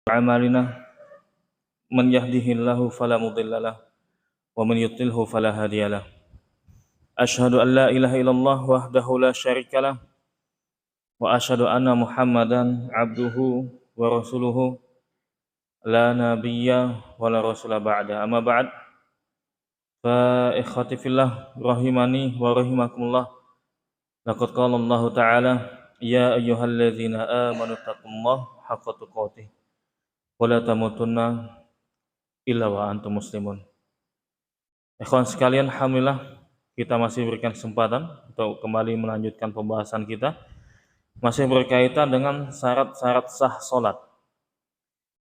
أعمالنا من يهده الله فلا مضل له ومن يضلله فلا هادي له أشهد أن لا إله إلا الله وحده لا شريك له وأشهد أن محمدا عبده ورسوله لا نبي ولا رسول بعده أما بعد فإخوتي في الله رحمني ورحمكم الله لقد قال الله تعالى يا أيها الذين آمنوا اتقوا الله حق تقاته ولا تموتن إلا وأنتم مسلمون. Ikhwan sekalian, alhamdulillah kita masih berikan kesempatan untuk kembali melanjutkan pembahasan kita, masih berkaitan dengan syarat-syarat sah salat.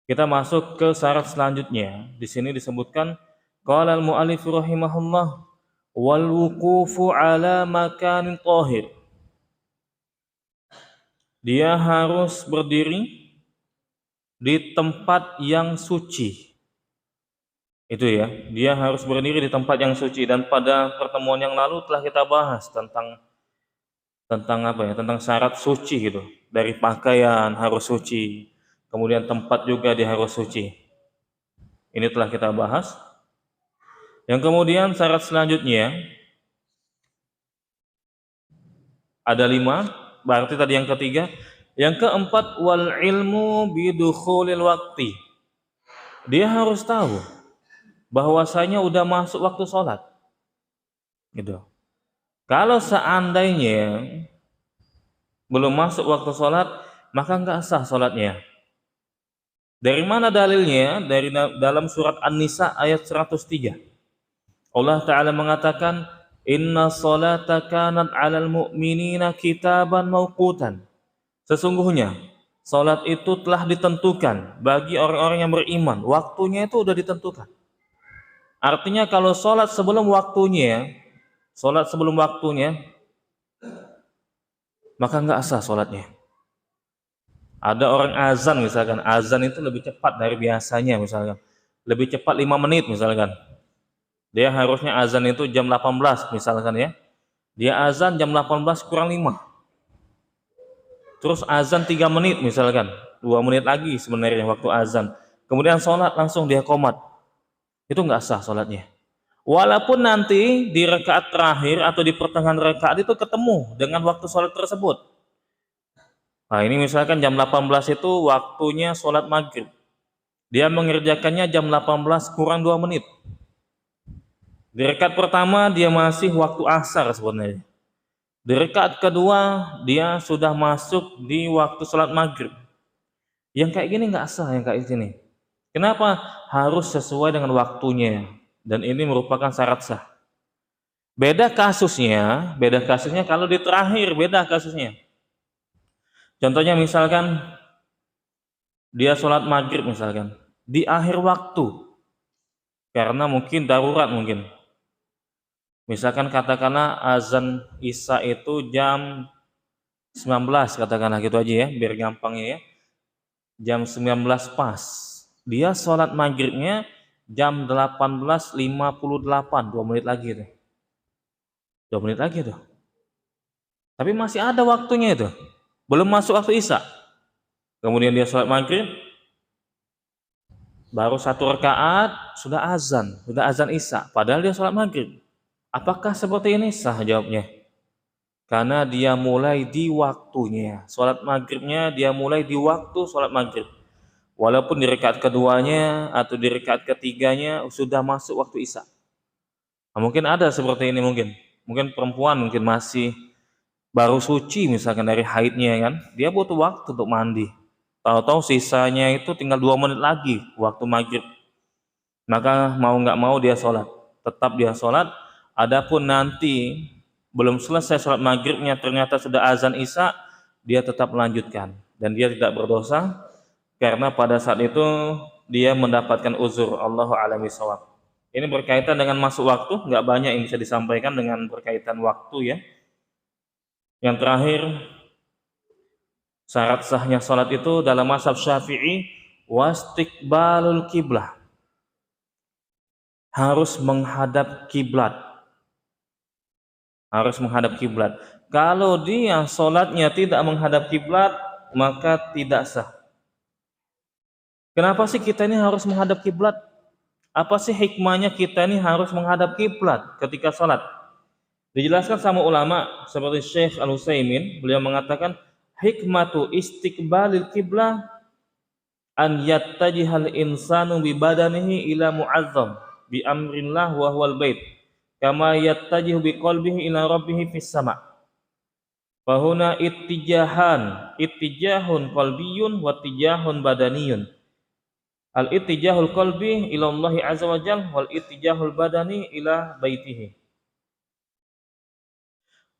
Kita masuk ke syarat selanjutnya. Di sini disebutkan qala al-mu'allif rahimahullah wal wuqufu ala makanin tahir. Dia harus berdiri di tempat yang suci. Itu ya, dia harus berdiri di tempat yang suci. Dan pada pertemuan yang lalu telah kita bahas tentang apa ya? Tentang syarat suci gitu. Dari pakaian harus suci, kemudian tempat juga dia harus suci. Ini telah kita bahas. Yang kemudian syarat selanjutnya ada 5, berarti tadi yang ketiga. Yang keempat wal ilmu bidukhulil waqti. Dia harus tahu bahwasanya udah masuk waktu sholat. Gitu. Kalau seandainya belum masuk waktu sholat, maka nggak sah sholatnya. Dari mana dalilnya? Dari dalam surat An-Nisa ayat 103. Allah Ta'ala mengatakan, Inna sholata kanat 'alal mu'minina kitaban mauqutan. Sesungguhnya sholat itu telah ditentukan bagi orang-orang yang beriman. Waktunya itu udah ditentukan. Artinya kalau sholat sebelum waktunya, maka nggak sah sholatnya. Ada orang azan misalkan, azan itu lebih cepat dari biasanya misalkan, lebih cepat 5 menit misalkan. Dia harusnya azan itu jam 18 misalkan ya. Dia azan jam 18 kurang 5. Terus azan 3 menit misalkan, 2 menit lagi sebenarnya waktu azan. Kemudian sholat langsung dia qomat. Itu nggak sah sholatnya. Walaupun nanti di rakaat terakhir atau di pertengahan rakaat itu ketemu dengan waktu sholat tersebut. Nah ini misalkan jam 18 itu waktunya sholat maghrib. Dia mengerjakannya jam 18 kurang 2 menit. Di rakaat pertama dia masih waktu asar sebenarnya. Di rakaat kedua dia sudah masuk di waktu sholat maghrib. Yang kayak gini nggak sah yang kayak gini. Kenapa? Harus sesuai dengan waktunya. Dan ini merupakan syarat sah. Beda kasusnya kalau di terakhir, beda kasusnya. Contohnya misalkan dia sholat maghrib misalkan di akhir waktu karena mungkin darurat mungkin. Misalkan katakanlah azan isya itu jam 19 katakanlah gitu aja ya biar gampangnya ya. Jam 19 pas. Dia sholat maghribnya jam 18.58, 2 menit lagi tuh. 2 menit lagi tuh. Tapi masih ada waktunya itu. Belum masuk waktu isya. Kemudian dia sholat maghrib, baru 1 rakaat sudah azan isya. Padahal dia sholat maghrib. Apakah seperti ini? Sah jawabnya. Karena dia mulai di waktunya. Sholat maghribnya dia mulai di waktu sholat maghrib. Walaupun di rakaat keduanya atau di rakaat ketiganya sudah masuk waktu isya. Nah, mungkin ada seperti ini mungkin. Mungkin perempuan mungkin masih baru suci misalkan dari haidnya kan, dia butuh waktu untuk mandi. Tahu-tahu sisanya itu tinggal 2 menit lagi waktu maghrib. Maka mau nggak mau dia sholat. Tetap dia sholat. Adapun nanti belum selesai sholat maghribnya ternyata sudah azan isya, dia tetap melanjutkan. Dan dia tidak berdosa karena pada saat itu dia mendapatkan uzur. Allahu a'lam bishawab. Ini berkaitan dengan masuk waktu, nggak banyak yang bisa disampaikan dengan berkaitan waktu ya. Yang terakhir, syarat sahnya sholat itu dalam mazhab Syafi'i wastiqbalul kiblah. Harus menghadap kiblat. Kalau dia sholatnya tidak menghadap kiblat, maka tidak sah. Kenapa sih kita ini harus menghadap kiblat? Apa sih hikmahnya kita ini harus menghadap kiblat ketika salat? Dijelaskan sama ulama seperti Syekh Al-Utsaimin, beliau mengatakan hikmatu istiqbalil kiblah an yattajihal insanu bi badanihi ila mu'azzam bi amrillah wa huwal bait kama yattajihu bi qalbihi ila rabbih fis sama'. Fahuna ittijahun qalbiyun wa ittijahun badaniyun. Al ittijahul qalbi ila Allah azza wa jalla wal ittijahul badani ila baitihi.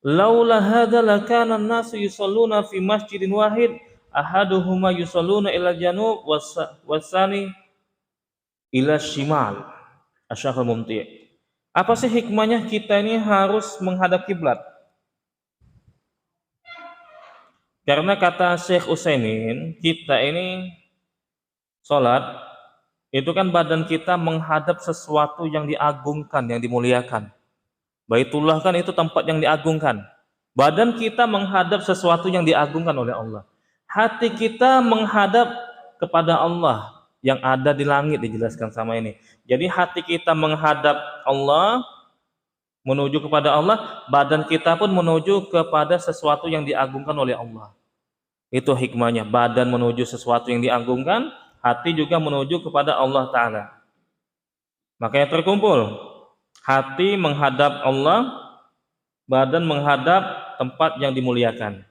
Laula hadza lakana an-nasu yusalluna fi masjidin wahid ahaduhuma yusalluna ila janub wasani ila shimal. Asy-Syaikh Al-Mumti'. Apa sih hikmahnya kita ini harus menghadap kiblat? Karena kata Syekh Utsaimin, kita ini salat itu kan badan kita menghadap sesuatu yang diagungkan, yang dimuliakan. Baitullah kan itu tempat yang diagungkan. Badan kita menghadap sesuatu yang diagungkan oleh Allah. Hati kita menghadap kepada Allah yang ada di langit, dijelaskan sama ini. Jadi hati kita menghadap Allah, menuju kepada Allah, badan kita pun menuju kepada sesuatu yang diagungkan oleh Allah. Itu hikmahnya, badan menuju sesuatu yang diagungkan, hati juga menuju kepada Allah Ta'ala. Makanya terkumpul, hati menghadap Allah, badan menghadap tempat yang dimuliakan.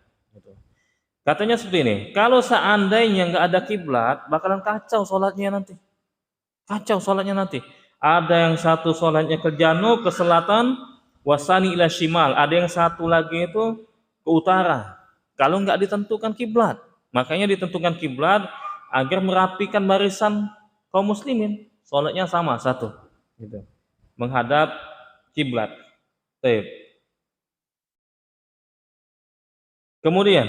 Katanya seperti ini, kalau seandainya nggak ada kiblat, bakalan kacau sholatnya nanti. Kacau sholatnya nanti. Ada yang satu sholatnya ke janub, ke selatan, wasani ila shimal. Ada yang satu lagi itu ke utara. Kalau nggak ditentukan kiblat, makanya ditentukan kiblat agar merapikan barisan kaum muslimin. Sholatnya sama satu, gitu. Menghadap kiblat. Kemudian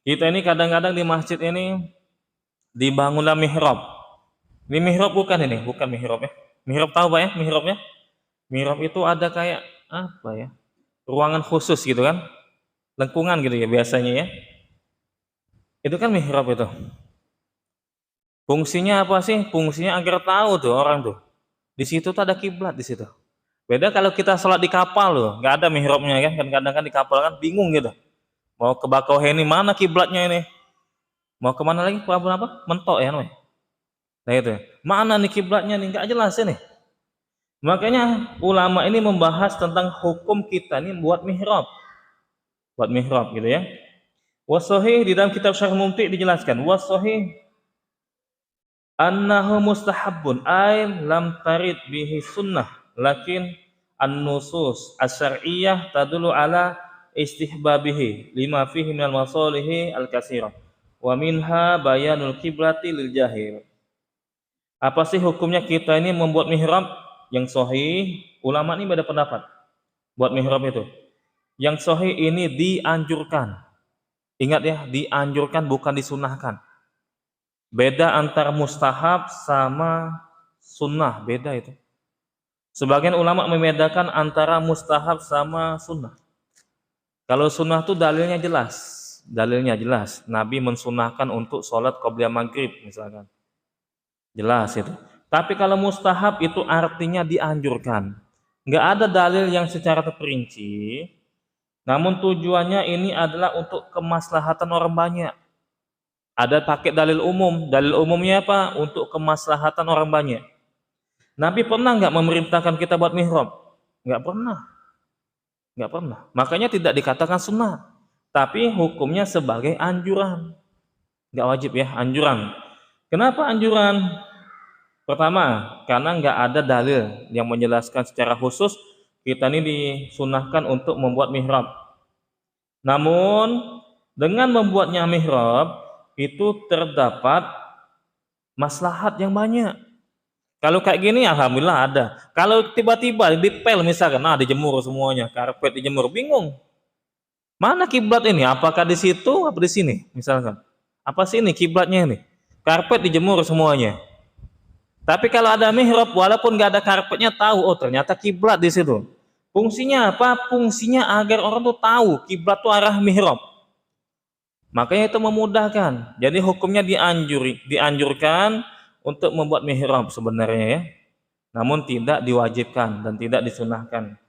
kita ini kadang-kadang di masjid ini dibangunlah mihrab. Ini mihrab bukan mihrab ya. Mihrab tahu Pak ya mihrabnya? Mihrab itu ada kayak apa ya? Ruangan khusus gitu kan? Lengkungan gitu ya biasanya ya. Itu kan mihrab itu. Fungsinya apa sih? Fungsinya agar tahu tuh orang tuh. Di situ tuh ada kiblat di situ. Beda kalau kita sholat di kapal loh, nggak ada mihrabnya kan? Kadang-kadang di kapal kan bingung gitu. Mau ke Bakauheni mana kiblatnya ini? Mau kemana lagi? Pelabuhan apa? Mentok ya namanya. Nah itu. Mana nih kiblatnya nih? Nggak jelas ini. Makanya ulama ini membahas tentang hukum kita nih buat mihrab. Buat mihrab gitu ya. Wasahih di dalam kitab Syarh Mumti' dijelaskan, wasahih annahu mustahabbun ay lam tarid bihi sunnah lakin an-nusus asy-syar'iyyah tadullu ala istihbabihi lima fihi minal masalihi al-katsirah wa minha bayanul kiblati lil jahil. Apa sih hukumnya kita ini membuat mihrab? Yang sahih, ulama ini beda pendapat buat mihrab itu. Yang sahih ini dianjurkan. Ingat ya, dianjurkan bukan disunahkan. Beda antara mustahab sama sunnah, beda itu. Sebagian ulama membedakan antara mustahab sama sunnah. Kalau sunnah itu dalilnya jelas. Nabi mensunahkan untuk sholat qobliyah maghrib misalkan. Jelas itu. Tapi kalau mustahab itu artinya dianjurkan. Nggak ada dalil yang secara terperinci. Namun tujuannya ini adalah untuk kemaslahatan orang banyak. Ada pakai dalil umum. Dalil umumnya apa? Untuk kemaslahatan orang banyak. Nabi pernah nggak memerintahkan kita buat mihrab? Nggak pernah. Makanya tidak dikatakan sunnah. Tapi hukumnya sebagai anjuran. Nggak wajib ya, anjuran. Kenapa anjuran? Pertama, karena nggak ada dalil yang menjelaskan secara khusus kita ini disunahkan untuk membuat mihrab. Namun dengan membuatnya mihrab itu terdapat maslahat yang banyak. Kalau kayak gini alhamdulillah ada. Kalau tiba-tiba dipel misalkan, dijemur semuanya, karpet dijemur, bingung. Mana kiblat ini? Apakah di situ apa di sini? Misalkan. Apa sih ini kiblatnya ini? Karpet dijemur semuanya. Tapi kalau ada mihrab, walaupun nggak ada karpetnya, tahu ternyata kiblat di situ. Fungsinya apa? Fungsinya agar orang tuh tahu kiblat tuh arah mihrab. Makanya itu memudahkan. Jadi hukumnya dianjurkan untuk membuat mihrab sebenarnya ya. Namun tidak diwajibkan dan tidak disunahkan.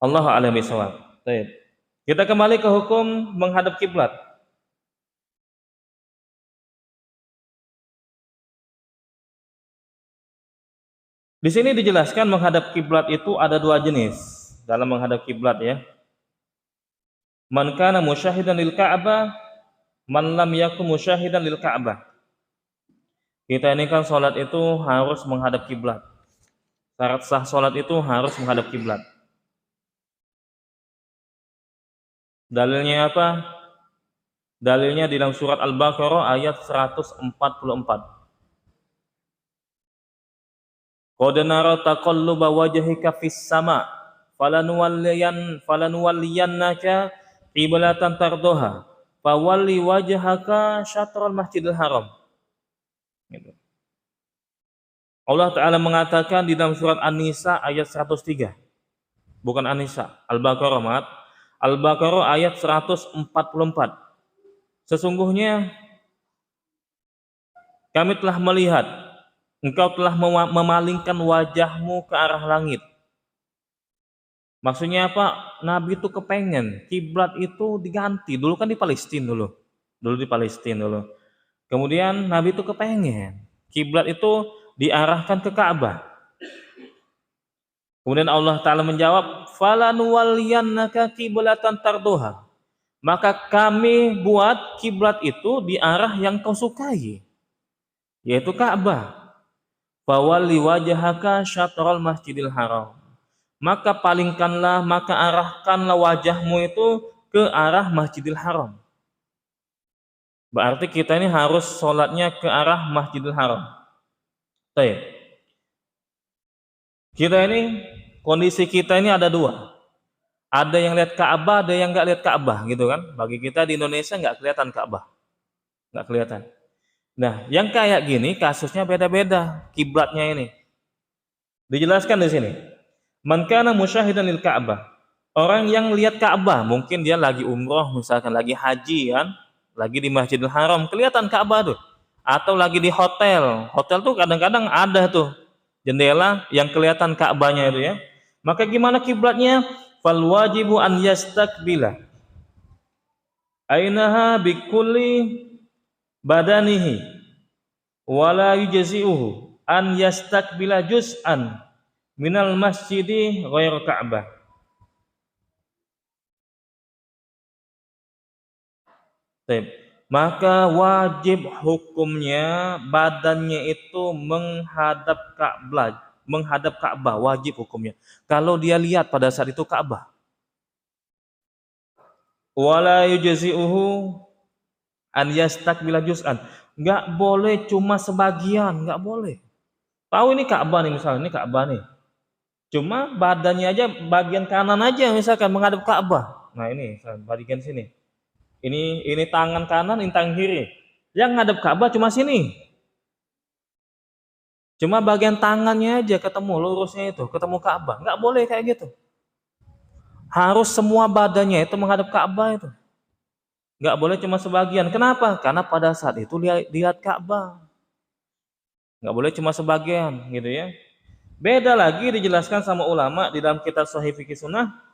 Allahu a'lam bishawab. Baik. Kita kembali ke hukum menghadap kiblat. Di sini dijelaskan menghadap kiblat itu ada dua jenis dalam menghadap kiblat ya. Man kana musyahidan lil Ka'bah, man lam yakun musyahidan lil Ka'bah. Kita ini kan sholat itu harus menghadap kiblat. Syarat sah sholat itu harus menghadap kiblat. Dalilnya apa? Dalilnya di dalam surat Al-Baqarah ayat 144. Qad nara taqalluba wajhika fis sama falanuwalliyannaka qiblatan tardoha fawalli wajhaka syatral masjidil haram. Gitu. Allah Ta'ala mengatakan di dalam surat An-Nisa ayat 103. Bukan An-Nisa, Al-Baqarah, maaf. Al-Baqarah ayat 144. Sesungguhnya kami telah melihat engkau telah memalingkan wajahmu ke arah langit. Maksudnya apa? Nabi itu kepengen kiblat itu diganti. Dulu kan di Palestina dulu. Di Palestina dulu. Kemudian Nabi itu kepengen kiblat itu diarahkan ke Ka'bah. Kemudian Allah Ta'ala menjawab, falanuwalliyannaka qiblatan tardoha. Maka kami buat kiblat itu di arah yang kau sukai, yaitu Ka'bah. Fawalli wajhaka syatrul masjidil haram. Maka palingkanlah, maka arahkanlah wajahmu itu ke arah Masjidil Haram. Berarti kita ini harus sholatnya ke arah Masjidil Haram. Baik. Kita ini, kondisi kita ini ada dua. Ada yang lihat Ka'bah, ada yang nggak lihat Ka'bah, gitu kan? Bagi kita di Indonesia nggak kelihatan Ka'bah, nggak kelihatan. Nah, yang kayak gini kasusnya beda-beda kiblatnya ini. Dijelaskan di sini. Man kana musyahidan lil Ka'bah. Orang yang lihat Ka'bah, mungkin dia lagi umroh, misalkan lagi haji kan, lagi di Masjidil Haram, kelihatan Ka'bah tuh. Atau lagi di hotel. Hotel tuh kadang-kadang ada tuh jendela yang kelihatan Ka'bahnya itu ya. Maka gimana kiblatnya? Fal wajibu an yastaqbila ainaha bikulli badanihi wala yujzi'uhu an yastaqbila juz'an minal masjidi ghair Ka'bah. Maka wajib hukumnya badannya itu menghadap Ka'bah, wajib hukumnya. Kalau dia lihat pada saat itu Ka'bah. Wala yujzi'uhu an yastaqbila juz'an. Enggak boleh cuma sebagian, enggak boleh. Tahu ini Ka'bah nih misalnya, ini Ka'bah nih. Cuma badannya aja bagian kanan aja misalkan menghadap Ka'bah. Nah ini bagian sini. Ini tangan kanan, ini tangan kiri. Yang ngadep Ka'bah cuma sini. Cuma bagian tangannya aja ketemu lurusnya itu, ketemu Ka'bah. Nggak boleh kayak gitu. Harus semua badannya itu menghadap Ka'bah itu. Nggak boleh cuma sebagian. Kenapa? Karena pada saat itu lihat Ka'bah. Nggak boleh cuma sebagian gitu ya. Beda lagi dijelaskan sama ulama di dalam kitab Sahih Fikih Sunnah.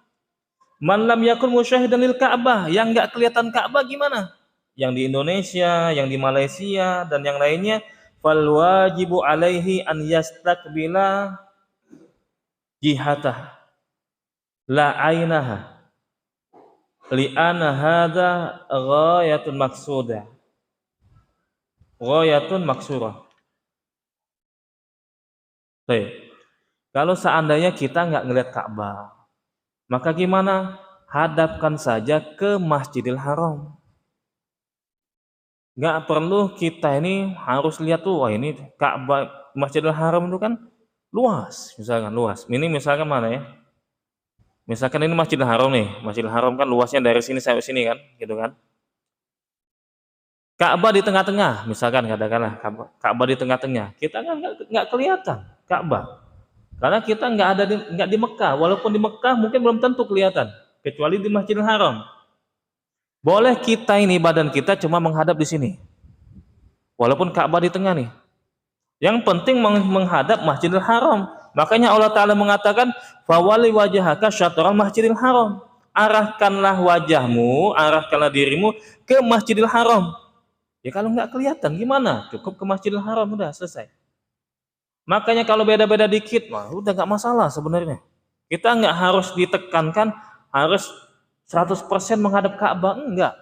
Man lam yakun musyahidan lil Ka'bah, yang enggak kelihatan Ka'bah gimana? Yang di Indonesia, yang di Malaysia dan yang lainnya, fal wajibu alaihi an yastaqbila jihatah la ainaha li anna hadza ghayatun maqsudah. Ghayatun maksurah. Baik. Kalau seandainya kita nggak ngelihat Ka'bah, maka gimana? Hadapkan saja ke Masjidil Haram. Nggak perlu kita ini harus lihat tuh, wah ini Ka'bah Masjidil Haram itu kan luas, misalkan luas. Ini misalkan mana ya? Misalkan ini Masjidil Haram nih, Masjidil Haram kan luasnya dari sini sampai sini kan, gitu kan? Ka'bah di tengah-tengah, misalkan katakanlah Ka'bah di tengah-tengah, kita kan nggak kelihatan Ka'bah. Karena kita nggak di Mekah, walaupun di Mekah mungkin belum tentu kelihatan, kecuali di Masjidil Haram. Boleh kita ini badan kita cuma menghadap di sini. Walaupun Ka'bah di tengah nih. Yang penting menghadap Masjidil Haram. Makanya Allah Ta'ala mengatakan, "Fawali wajhaka syatral Masjidil Haram." Arahkanlah wajahmu, arahkanlah dirimu ke Masjidil Haram. Ya kalau nggak kelihatan gimana? Cukup ke Masjidil Haram, udah selesai. Makanya kalau beda-beda dikit, mah udah nggak masalah sebenarnya. Kita nggak harus ditekankan harus 100% menghadap Ka'bah, enggak.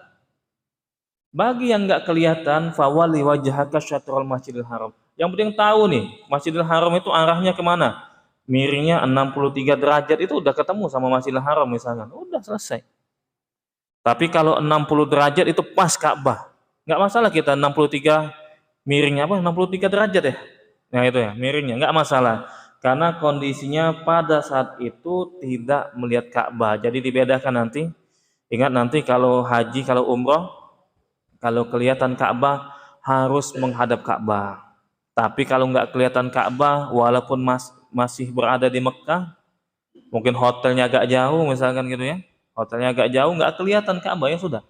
Bagi yang nggak kelihatan, fawali wajhaka syatrul Masjidil Haram. Yang penting tahu nih, Masjidil Haram itu arahnya kemana? Miringnya 63 derajat itu udah ketemu sama Masjidil Haram misalkan. Udah selesai. Tapi kalau 60 derajat itu pas Ka'bah. Nggak masalah kita 63 miringnya apa? 63 derajat ya. Nah itu ya, miringnya nggak masalah. Karena kondisinya pada saat itu tidak melihat Ka'bah. Jadi dibedakan nanti. Ingat nanti kalau haji, kalau umroh, kalau kelihatan Ka'bah harus menghadap Ka'bah. Tapi kalau nggak kelihatan Ka'bah, walaupun masih berada di Mekah, mungkin hotelnya agak jauh misalkan gitu ya, hotelnya agak jauh nggak kelihatan Ka'bah, ya sudah.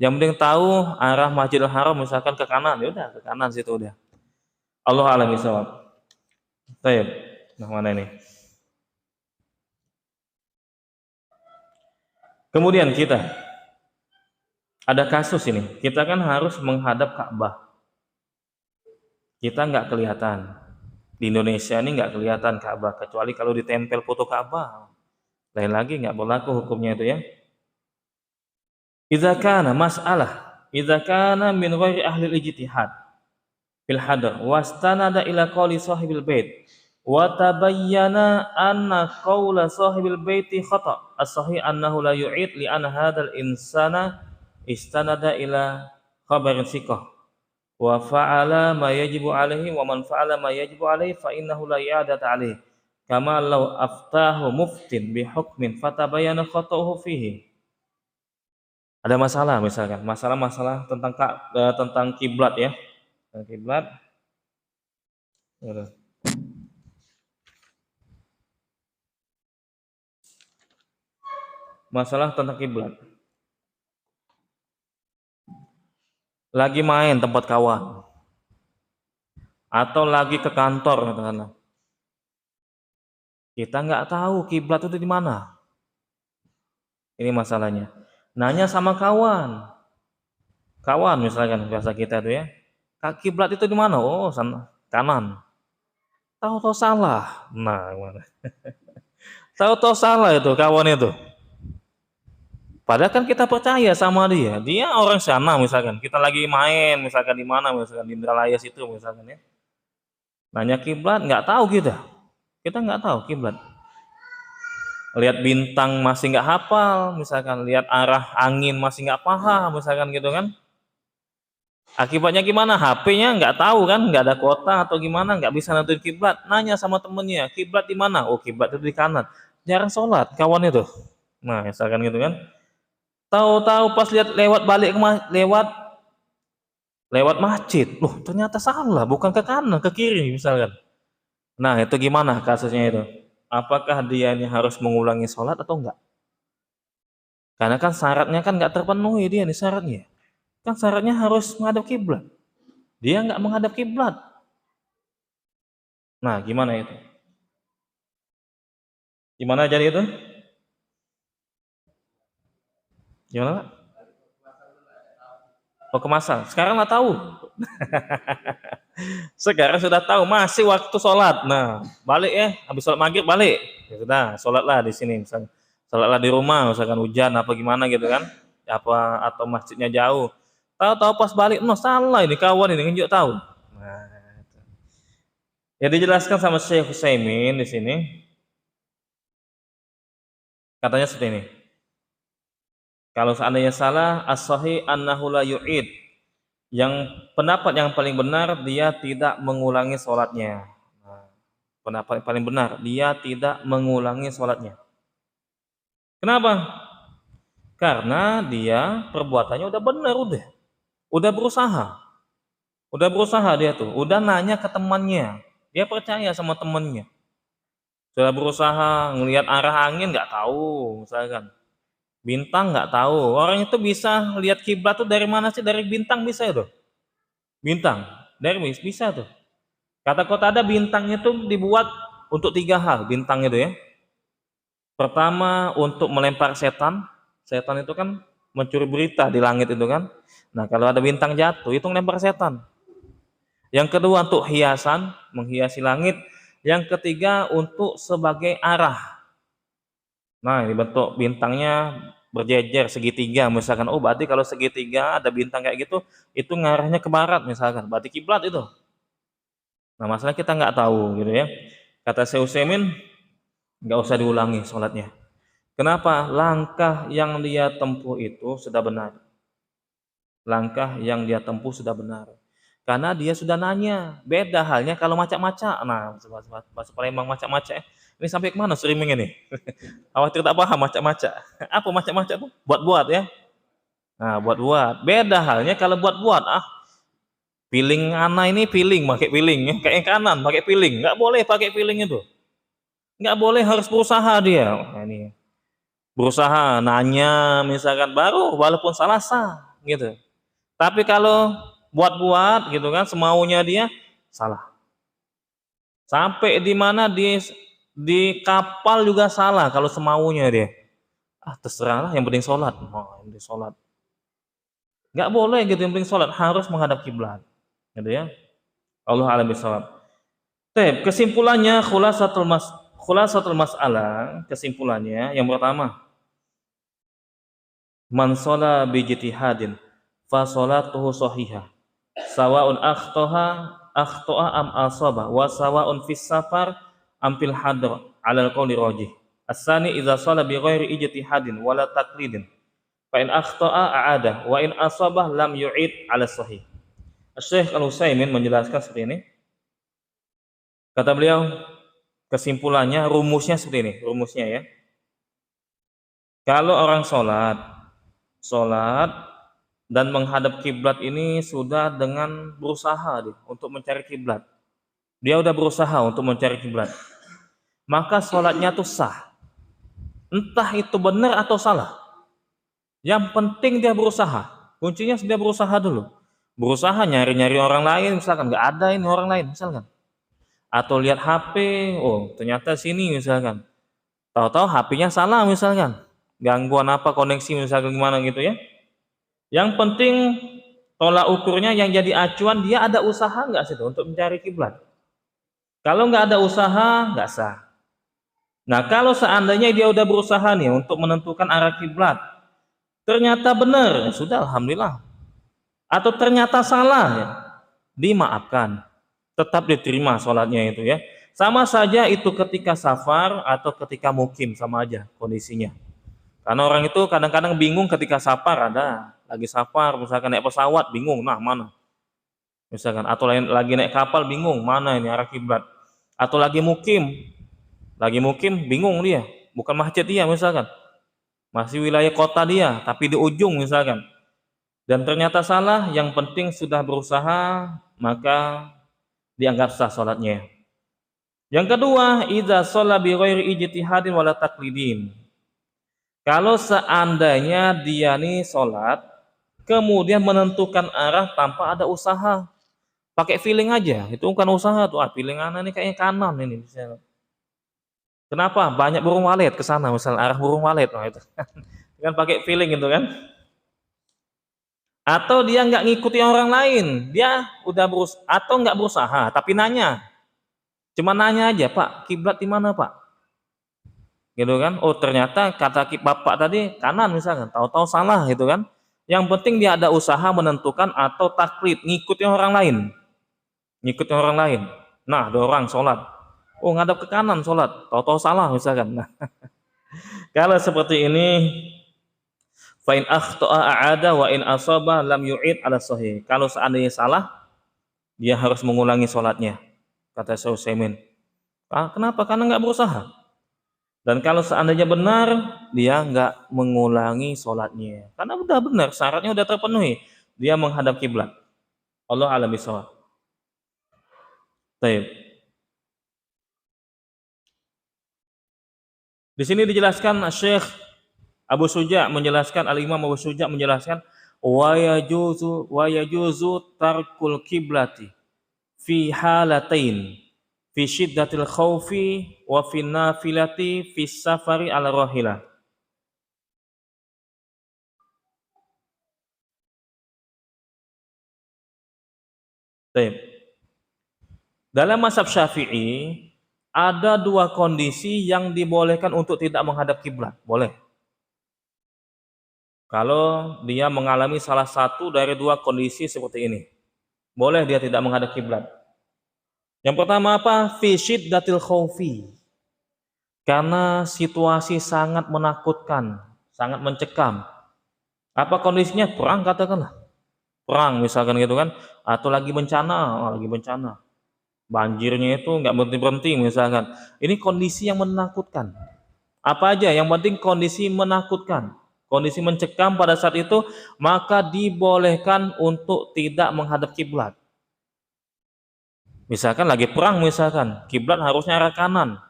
Yang penting tahu arah Masjidil Haram misalkan ke kanan, ya udah ke kanan situ udah. Allah a'lam bishawab. Baik. Nah, mana ini? Kemudian kita ada kasus ini, kita kan harus menghadap Ka'bah. Kita nggak kelihatan. Di Indonesia ini nggak kelihatan Ka'bah, kecuali kalau ditempel foto Ka'bah. Lain lagi nggak berlaku hukumnya itu ya. Idza kana min ghairi ahli ijtihad fil hadar wastanada ila qawli sahibil bait wa tabayyana anna qawla sahibil baiti khata' as-sahih annahu la yu'id li anna hadzal insana istanada ila khabarin thiqah wa fa'ala ma yajibu alaihi wa man fa'ala ma yajibu alaihi fa innahu la i'adata alaihi kama law aftahu muftin bi hukmin fatabayyana khata'uhu fihi. Ada masalah misalkan, masalah tentang kiblat ya. Kiblat. Masalah tentang kiblat. Lagi main tempat kawan. Atau lagi ke kantor katakanlah. Kita nggak tahu kiblat itu di mana. Ini masalahnya. Nanya sama kawan. Kawan misalkan bahasa kita itu ya. Kiblat itu di mana? Oh, sana kanan. Tahu-tahu salah. Nah, gimana? Tahu-tahu salah itu kawan itu. Padahal kan kita percaya sama dia. Dia orang sana misalkan. Kita lagi main misalkan di mana misalkan di Indralaya situ misalkan ya. Nanya kiblat nggak tahu kita. Kita nggak tahu kiblat. Lihat bintang masih nggak hafal, misalkan lihat arah angin masih nggak paham, misalkan gitu kan. Akibatnya gimana? HP-nya nggak tahu kan, nggak ada kuota atau gimana, nggak bisa nentuin kiblat. Nanya sama temennya, kiblat di mana? Oh, kiblat itu di kanan. Jarang sholat kawan itu. Nah, misalkan gitu kan. Tahu-tahu pas lihat lewat masjid, loh ternyata salah, bukan ke kanan, ke kiri misalkan. Nah, itu gimana kasusnya itu? Apakah dia ini harus mengulangi sholat atau enggak? Karena kan syaratnya kan nggak terpenuhi dia nih syaratnya. Kan syaratnya harus menghadap kiblat. Dia nggak menghadap kiblat. Nah, gimana itu? Gimana jadi itu? Gimana Pak? Oh, ke masal. Sekarang nggak tahu. Sekarang sudah tahu, masih waktu sholat. Nah, balik ya, habis sholat maghrib balik. Ya sudah, sholatlah di sini misalnya. Sholatlah di rumah, misalkan hujan apa gimana gitu kan. Apa atau masjidnya jauh. Tahu-tahu pas balik, no salah ini kawan ini nunjuk tahu. Nah, ya dijelaskan sama Syekh Utsaimin di sini. Katanya seperti ini. Kalau seandainya salah, as-sahih annahu la yu'id. Yang pendapat yang paling benar dia tidak mengulangi sholatnya. Nah, pendapat yang paling benar dia tidak mengulangi sholatnya. Kenapa? Karena dia perbuatannya udah benar udah berusaha dia tuh, udah nanya ke temannya, dia percaya sama temannya, sudah berusaha ngelihat arah angin nggak tahu misalkan, Bintang nggak tahu. Orang itu bisa lihat kiblat tuh dari mana sih? Dari bintang bisa itu. Bintang. Dari bisa tuh. Kata Qatada bintang itu dibuat untuk 3 hal, bintang itu ya. Pertama untuk melempar setan. Setan itu kan mencuri berita di langit itu kan. Nah, kalau ada bintang jatuh itu melempar setan. Yang kedua untuk hiasan, menghiasi langit. Yang ketiga untuk sebagai arah. Nah, ini bentuk bintangnya berjejer segitiga misalkan. Oh, berarti kalau segitiga ada bintang kayak gitu, itu ngarahnya ke barat misalkan. Berarti kiblat itu. Nah, masalah kita nggak tahu gitu ya. Kata Syekh Utsaimin, nggak usah diulangi sholatnya. Kenapa? Langkah yang dia tempuh itu sudah benar. Langkah yang dia tempuh sudah benar. Karena dia sudah nanya. Beda halnya kalau macak-macak. Nah, bahasa Palembang macak-macak. Ini sampai kemana streaming ini? Khawatir tak paham macak-macak. Apa macak-macak tuh? Buat-buat ya. Nah, buat-buat. Beda halnya kalau buat-buat. Ah, piling ana ini piling, pakai piling ya. Kayak kanan, pakai piling. Nggak boleh pakai piling itu. Nggak boleh, harus berusaha dia. Nah, ini berusaha nanya misalkan baru walaupun salah sah gitu. Tapi kalau buat-buat gitu kan semaunya dia salah. Sampai di mana di kapal juga salah kalau semaunya dia. Ah, terserah lah yang penting sholat. Oh, yang penting sholat. Nggak boleh gitu, yang penting sholat harus menghadap kiblat. Gitu ya. Allah a'lam bishawab. Kesimpulannya khulasatul mas'alah, kesimpulannya yang pertama, man shola bijtihadin fa sholatuhu shahihah. Sawa'un akhtoha am asaba wa sawa'un fis safar am fil hadr 'ala al-qawli rajih. As-sani idza shala bi ghairi ijtihadin wala taqlidin fa in akhta'a a'ada wa in asabah lam yu'id 'ala sahih. Syekh Al-Utsaimin menjelaskan seperti ini. Kata beliau, kesimpulannya rumusnya seperti ini, rumusnya ya. Kalau orang salat dan menghadap kiblat ini sudah dengan berusaha dia untuk mencari kiblat. Dia udah berusaha untuk mencari kiblat. Maka sholatnya tuh sah. Entah itu benar atau salah. Yang penting dia berusaha. Kuncinya dia berusaha dulu. Berusaha nyari-nyari orang lain, misalkan nggak ada ini orang lain, misalkan. Atau lihat HP, oh ternyata sini misalkan. Tahu-tahu HP-nya salah misalkan. Gangguan apa koneksi misalkan gimana gitu ya. Yang penting tolak ukurnya yang jadi acuan dia ada usaha nggak sih untuk mencari kiblat. Kalau nggak ada usaha nggak sah. Nah kalau seandainya dia udah berusaha nih untuk menentukan arah kiblat, ternyata benar, ya sudah alhamdulillah. Atau ternyata salah, ya, dimaafkan, tetap diterima sholatnya itu ya. Sama saja itu ketika safar atau ketika mukim sama aja kondisinya. Karena orang itu kadang-kadang bingung ketika safar, ada lagi safar misalkan naik pesawat bingung, nah mana misalkan, atau lagi naik kapal bingung mana ini arah kiblat, atau lagi mukim bingung dia, bukan masjid dia misalkan, masih wilayah kota dia tapi di ujung misalkan, dan ternyata salah, yang penting sudah berusaha maka dianggap sah salatnya. Yang kedua, idza shalla bi ghairi ijtihadin wala taqlidin. Kalau seandainya dia nih salat kemudian menentukan arah tanpa ada usaha, pakai feeling aja, itu bukan usaha tuh, feeling ana nih kayaknya kanan ini misalnya. Kenapa? Banyak burung walet ke sana misal arah burung walet, nah itu. Kan pakai feeling gitu kan. Atau dia nggak ngikuti orang lain, dia udah atau nggak berusaha tapi nanya. Cuma nanya aja, "Pak, kiblat di mana, Pak?" Gitu kan. Oh, ternyata kata Bapak tadi kanan misalkan, tahu-tahu salah gitu kan. Yang penting dia ada usaha menentukan atau taklid, ngikutin orang lain. Ngikutin orang lain. Nah, ada orang sholat. Oh, ngadap ke kanan sholat, tahu-tahu salah misalkan. Nah, kalau seperti ini, fa in akhta'a a'ada wa in asaba lam yu'id ala sahih. Kalau seandainya salah, dia harus mengulangi sholatnya. Kata Syekh Utsaimin. Kenapa? Karena nggak berusaha. Dan kalau seandainya benar, dia nggak mengulangi sholatnya. Karena udah benar, syaratnya udah terpenuhi. Dia menghadap kiblat. Allah a'lam bishawab. Baik. Di sini dijelaskan Syekh Abu Suja menjelaskan, Al-Imam Abu Suja menjelaskan, wa yajuzu tarkul kiblati fi halatain, fi syiddatil khaufi wa fi nafilati fi safari ala rahilah. Baik. Dalam mazhab Syafi'i ada dua kondisi yang dibolehkan untuk tidak menghadap kiblat. Boleh. Kalau dia mengalami salah satu dari dua kondisi seperti ini, boleh dia tidak menghadap kiblat. Yang pertama apa? Fi syiddatil khaufi. Karena situasi sangat menakutkan, sangat mencekam. Apa kondisinya? Perang katakanlah. Perang misalkan gitu kan, atau lagi bencana, lagi bencana. Banjirnya itu nggak berhenti-berhenti misalkan. Ini kondisi yang menakutkan. Apa aja? Yang penting kondisi menakutkan. Kondisi mencekam pada saat itu, maka dibolehkan untuk tidak menghadap kiblat. Misalkan lagi perang misalkan, kiblat harusnya arah kanan.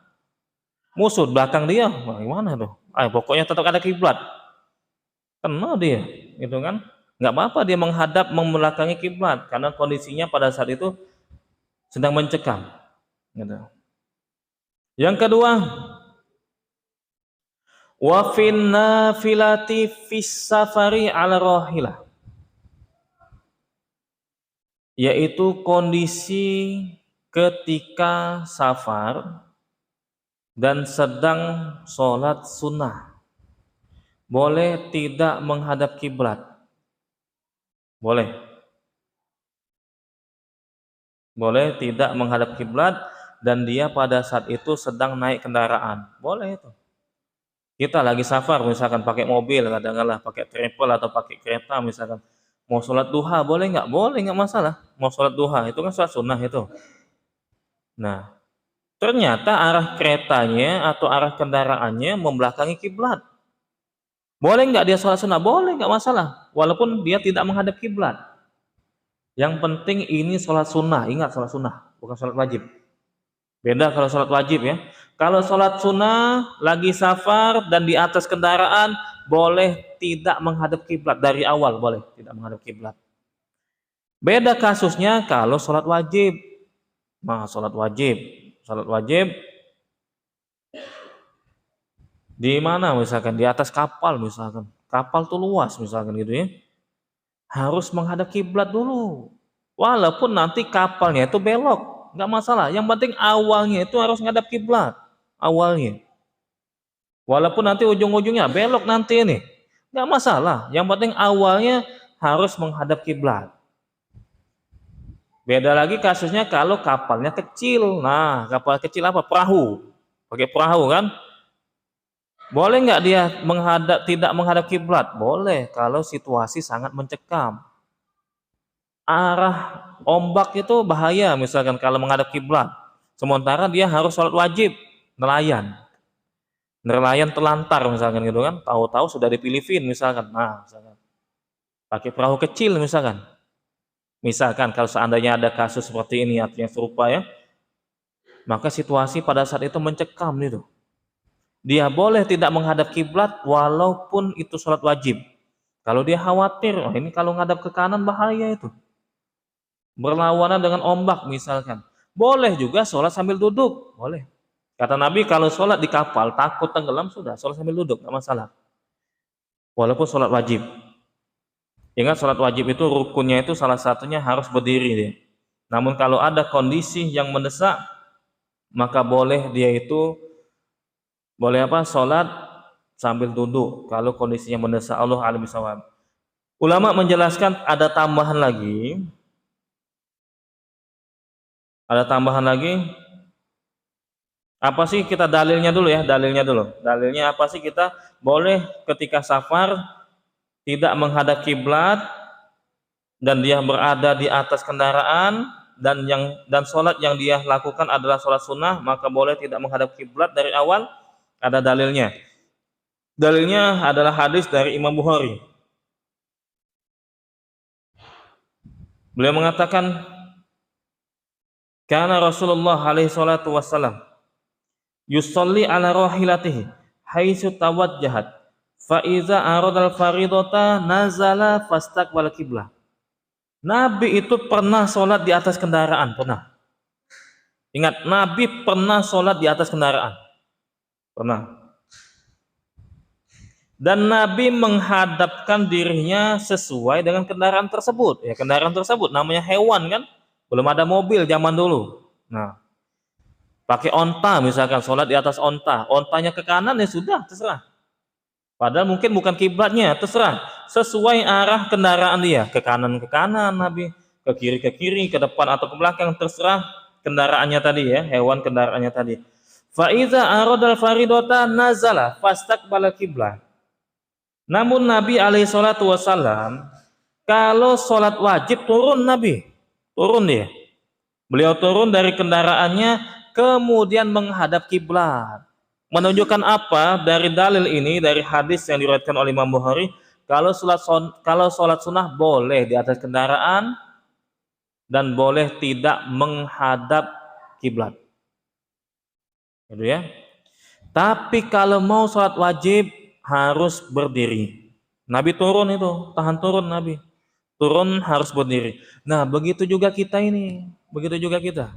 Musuh belakang dia, gimana tuh? Pokoknya tetap ada kiblat. Kena dia, gitu kan? Nggak apa-apa dia menghadap membelakangi kiblat karena kondisinya pada saat itu sedang mencekam. Gitu. Yang kedua, wa fin nafilati fis safari ala rahilah, yaitu kondisi ketika safar dan sedang sholat sunnah, boleh tidak menghadap kiblat. Boleh tidak menghadap kiblat dan dia pada saat itu sedang naik kendaraan. Boleh itu. Kita lagi safar misalkan pakai mobil, kadang-kadang pakai travel atau pakai kereta misalkan. Mau sholat duha boleh nggak? Boleh, nggak masalah. Mau sholat duha itu kan sholat sunnah itu. Nah, ternyata arah keretanya atau arah kendaraannya membelakangi kiblat. Boleh nggak dia sholat sunnah? Boleh, nggak masalah. Walaupun dia tidak menghadap kiblat. Yang penting ini sholat sunnah. Ingat, sholat sunnah, bukan sholat wajib. Beda kalau sholat wajib ya. Kalau sholat sunnah, lagi safar dan di atas kendaraan, boleh tidak menghadap kiblat dari awal, boleh tidak menghadap kiblat. Beda kasusnya kalau sholat wajib. Nah, sholat wajib di mana misalkan di atas kapal misalkan, kapal tuh luas misalkan gitu ya, harus menghadap kiblat dulu. Walaupun nanti kapalnya itu belok, nggak masalah. Yang penting awalnya itu harus menghadap kiblat awalnya. Walaupun nanti ujung-ujungnya belok nanti ini, nggak masalah. Yang penting awalnya harus menghadap kiblat. Beda lagi kasusnya kalau kapalnya kecil. Nah, kapal kecil apa? Perahu. Pakai perahu kan? Boleh nggak dia tidak menghadap kiblat? Boleh kalau situasi sangat mencekam. Arah ombak itu bahaya misalkan kalau menghadap kiblat. Sementara dia harus sholat wajib, nelayan telantar misalkan gitu kan. Tahu-tahu sudah di Filipina misalkan. Nah, misalkan pakai perahu kecil misalkan. Misalkan kalau seandainya ada kasus seperti ini artinya serupa ya, maka situasi pada saat itu mencekam itu. Dia boleh tidak menghadap kiblat walaupun itu sholat wajib. Kalau dia khawatir, ini kalau ngadap ke kanan bahaya itu. Berlawanan dengan ombak misalkan. Boleh juga sholat sambil duduk, boleh. Kata Nabi kalau sholat di kapal takut tenggelam sudah sholat sambil duduk, nggak masalah. Walaupun sholat wajib. Ingat sholat wajib itu rukunnya itu salah satunya harus berdiri dia. Namun kalau ada kondisi yang mendesak, maka boleh dia itu sholat sambil duduk kalau kondisinya mendesak. Allah a'lam bishawab. Ulama menjelaskan ada tambahan lagi. Apa sih kita dalilnya dulu ya? Dalilnya apa sih kita boleh ketika safar tidak menghadap kiblat dan dia berada di atas kendaraan dan sholat yang dia lakukan adalah sholat sunnah, maka boleh tidak menghadap kiblat dari awal. Ada dalilnya. Dalilnya adalah hadis dari Imam Bukhari. Beliau mengatakan, kana Rasulullah alaihi salatu wassalam yusalli ala rahilatihi haitsu tawajjahat Fa iza aradal faridata nazala fastaqbal qiblah. Nabi itu pernah sholat di atas kendaraan, pernah. Ingat, Nabi pernah sholat di atas kendaraan, pernah. Dan Nabi menghadapkan dirinya sesuai dengan kendaraan tersebut. Ya, kendaraan tersebut namanya hewan kan, belum ada mobil zaman dulu. Nah, pakai onta misalkan, sholat di atas onta, ontanya ke kanan ya sudah, terserah. Padahal mungkin bukan kiblatnya, terserah. Sesuai arah kendaraan dia, ke kanan Nabi, ke kiri, ke depan atau ke belakang, terserah kendaraannya tadi ya, hewan kendaraannya tadi. Fa iza aradal faridata nazala fastaqbala qiblah. Namun Nabi alaihi salatu wasallam kalau sholat wajib turun Nabi, turun dia. Beliau turun dari kendaraannya kemudian menghadap kiblat. Menunjukkan apa? Dari dalil ini, dari hadis yang diriwayatkan oleh Imam Bukhari, kalau sholat sunnah boleh di atas kendaraan dan boleh tidak menghadap kiblat. Gitu ya. Tapi kalau mau sholat wajib harus berdiri. Nabi turun itu, tahan turun Nabi. Turun harus berdiri. Nah, begitu juga kita ini. Begitu juga kita.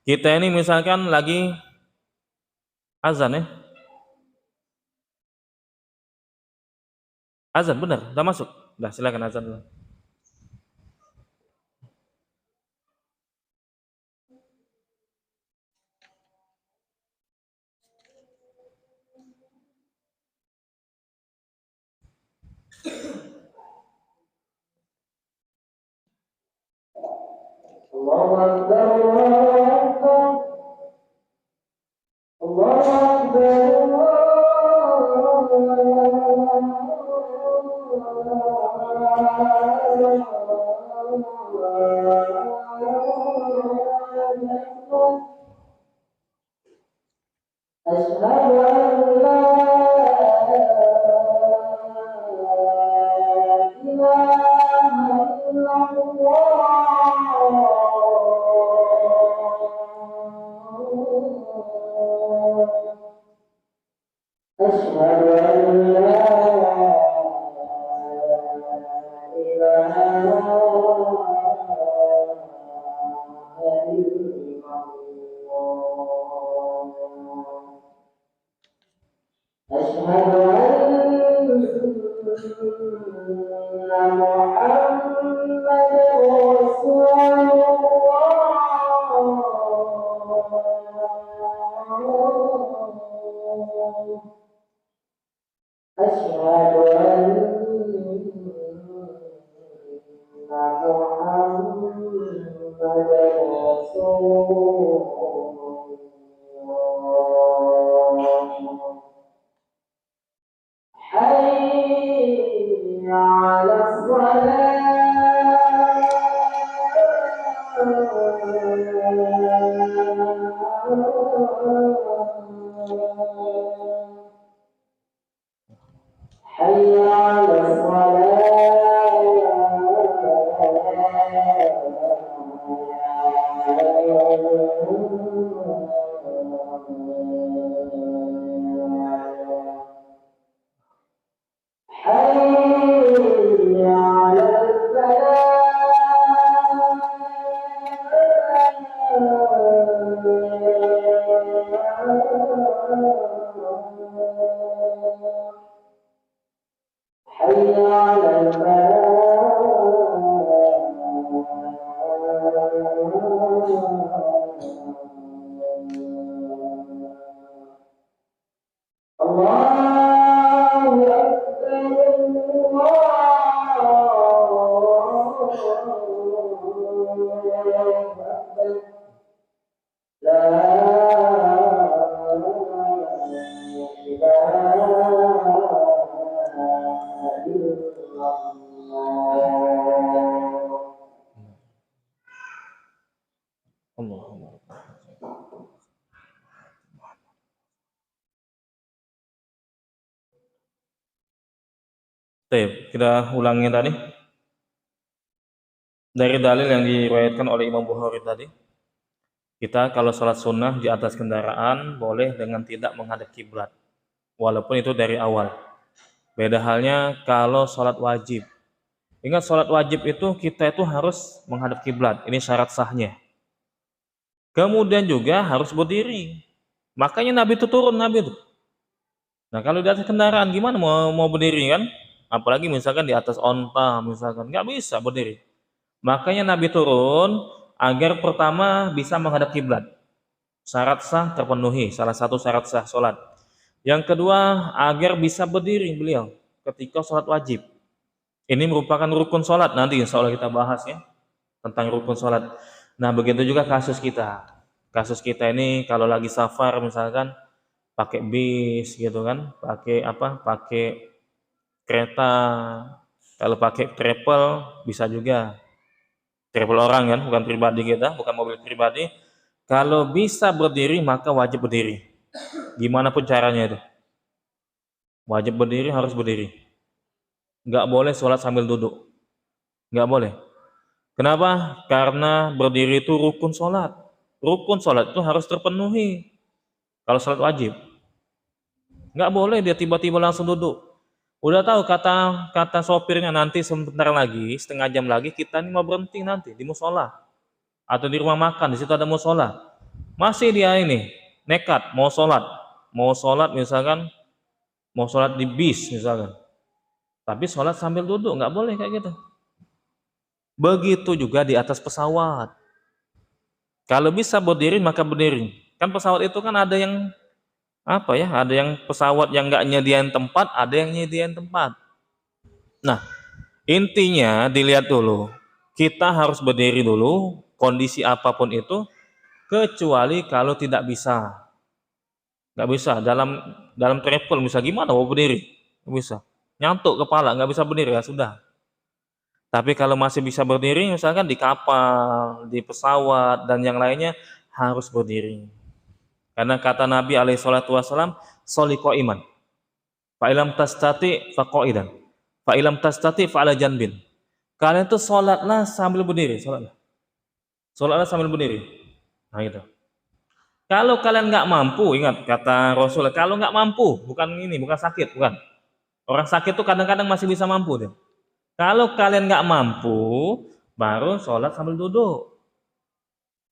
Kita ini misalkan lagi azan ya. Azan benar, udah masuk. Udah, silakan azan dulu. Allahu Akbar, Allahu Akbar. Allahu Akbar. Asyhadu an la ilaha illallah. Asyhadu an la Kita ulangi tadi dari dalil yang diriwayatkan oleh Imam Bukhari tadi. Kita kalau sholat sunnah di atas kendaraan boleh dengan tidak menghadap kiblat. walaupun itu dari awal. Beda halnya kalau sholat wajib. Ingat sholat wajib itu kita itu harus menghadap kiblat. Ini syarat sahnya. Kemudian juga harus berdiri. Makanya Nabi itu turun, Nabi itu. Nah kalau di atas kendaraan gimana mau berdiri kan? Apalagi misalkan di atas onta misalkan, nggak bisa berdiri. Makanya Nabi turun agar pertama bisa menghadap kiblat. Syarat sah terpenuhi, salah satu syarat sah sholat. Yang kedua agar bisa berdiri beliau ketika sholat wajib. Ini merupakan rukun sholat, nanti insya Allah kita bahas ya tentang rukun sholat. Nah begitu juga kasus kita. Kasus kita ini kalau lagi safar misalkan pakai bis gitu kan, pakai apa? Pakai kereta. Kalau pakai travel bisa juga. Travel orang kan, bukan pribadi kita, bukan mobil pribadi. Kalau bisa berdiri maka wajib berdiri. Gimana pun caranya itu. Wajib berdiri, harus berdiri. Nggak boleh sholat sambil duduk. Nggak boleh. Kenapa? Karena berdiri itu rukun sholat. Rukun sholat itu harus terpenuhi. Kalau sholat wajib. Nggak boleh dia tiba-tiba langsung duduk. Udah tahu kata sopirnya nanti sebentar lagi, setengah jam lagi kita ini mau berhenti nanti di musola atau di rumah makan, di situ ada musola. Masih dia ini nekat mau sholat misalkan mau sholat di bis misalkan, tapi sholat sambil duduk nggak boleh kayak gitu. Begitu juga di atas pesawat. Kalau bisa berdiri maka berdiri. Kan pesawat itu kan ada yang apa ya? Ada yang pesawat yang nggak nyediain tempat, ada yang nyediain tempat. Nah, intinya dilihat dulu. Kita harus berdiri dulu, kondisi apapun itu, kecuali kalau tidak bisa. Nggak bisa dalam travel bisa gimana mau berdiri? Nggak bisa. Nyantuk kepala, nggak bisa berdiri ya sudah. Tapi kalau masih bisa berdiri, misalkan di kapal, di pesawat, dan yang lainnya harus berdiri. Karena kata Nabi alaihissalam, "Sholli qa'iman, fa ilam tastati fa qa'idan, fa ilam tastati fa ala janbin." Kalian tuh sholatlah sambil berdiri, sholatlah sambil berdiri. Nah itu. Kalau kalian nggak mampu, ingat kata Rasul, kalau nggak mampu, bukan sakit, bukan. Orang sakit tuh kadang-kadang masih bisa mampu deh. Kalau kalian nggak mampu, baru sholat sambil duduk.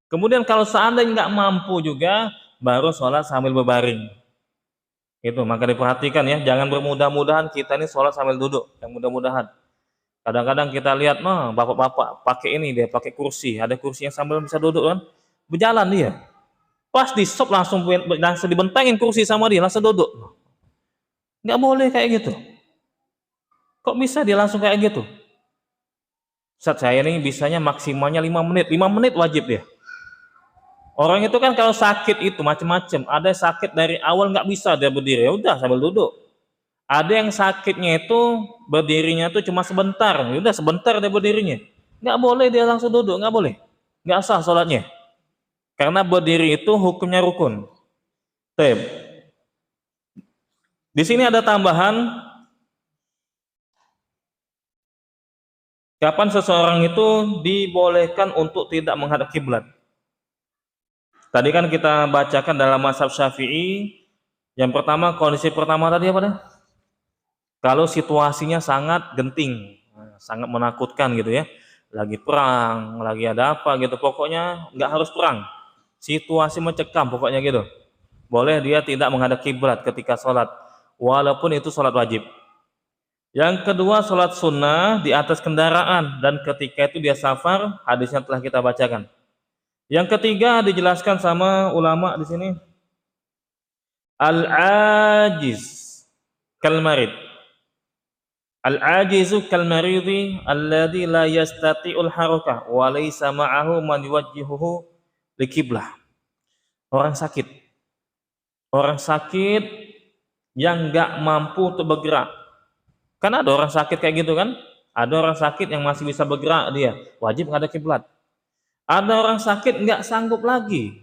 Kemudian kalau seandainya nggak mampu juga, baru sholat sambil berbaring. Itu, maka diperhatikan ya, jangan bermudah-mudahan kita ini sholat sambil duduk, yang mudah-mudahan. Kadang-kadang kita lihat, bapak-bapak pakai ini dia, pakai kursi, ada kursi yang sambil bisa duduk kan, berjalan dia. Pas di stop langsung dibentangin kursi sama dia, langsung duduk. Nggak boleh kayak gitu. Kok bisa dia langsung kayak gitu? Ustaz, saya ini bisanya maksimalnya 5 menit. 5 menit wajib dia. Orang itu kan kalau sakit itu macam-macam. Ada sakit dari awal nggak bisa dia berdiri, ya udah sambil duduk. Ada yang sakitnya itu berdirinya itu cuma sebentar, ya udah sebentar dia berdirinya. Nggak boleh dia langsung duduk, nggak boleh. Nggak sah sholatnya. Karena berdiri itu hukumnya rukun. Tep. Di sini ada tambahan. Kapan seseorang itu dibolehkan untuk tidak menghadap kiblat? Tadi kan kita bacakan dalam mazhab Syafi'i, yang pertama, kondisi pertama tadi apa dah? Kalau situasinya sangat genting, sangat menakutkan gitu ya. Lagi perang, lagi ada apa gitu, pokoknya nggak harus perang. Situasi mencekam pokoknya gitu. Boleh dia tidak menghadap kiblat ketika sholat, walaupun itu sholat wajib. Yang kedua, sholat sunnah di atas kendaraan dan ketika itu dia safar, hadisnya telah kita bacakan. Yang ketiga dijelaskan sama ulama di sini, al-ajiz kal marid. Al-ajizu kal maridi alladhi la yastati'ul harakah wa laysa ma'ahu man yuwajjihuhu liqiblah. Orang sakit. Orang sakit yang enggak mampu untuk bergerak. Kan ada orang sakit kayak gitu kan? Ada orang sakit yang masih bisa bergerak dia, wajib menghadap kiblat. Ada orang sakit nggak sanggup lagi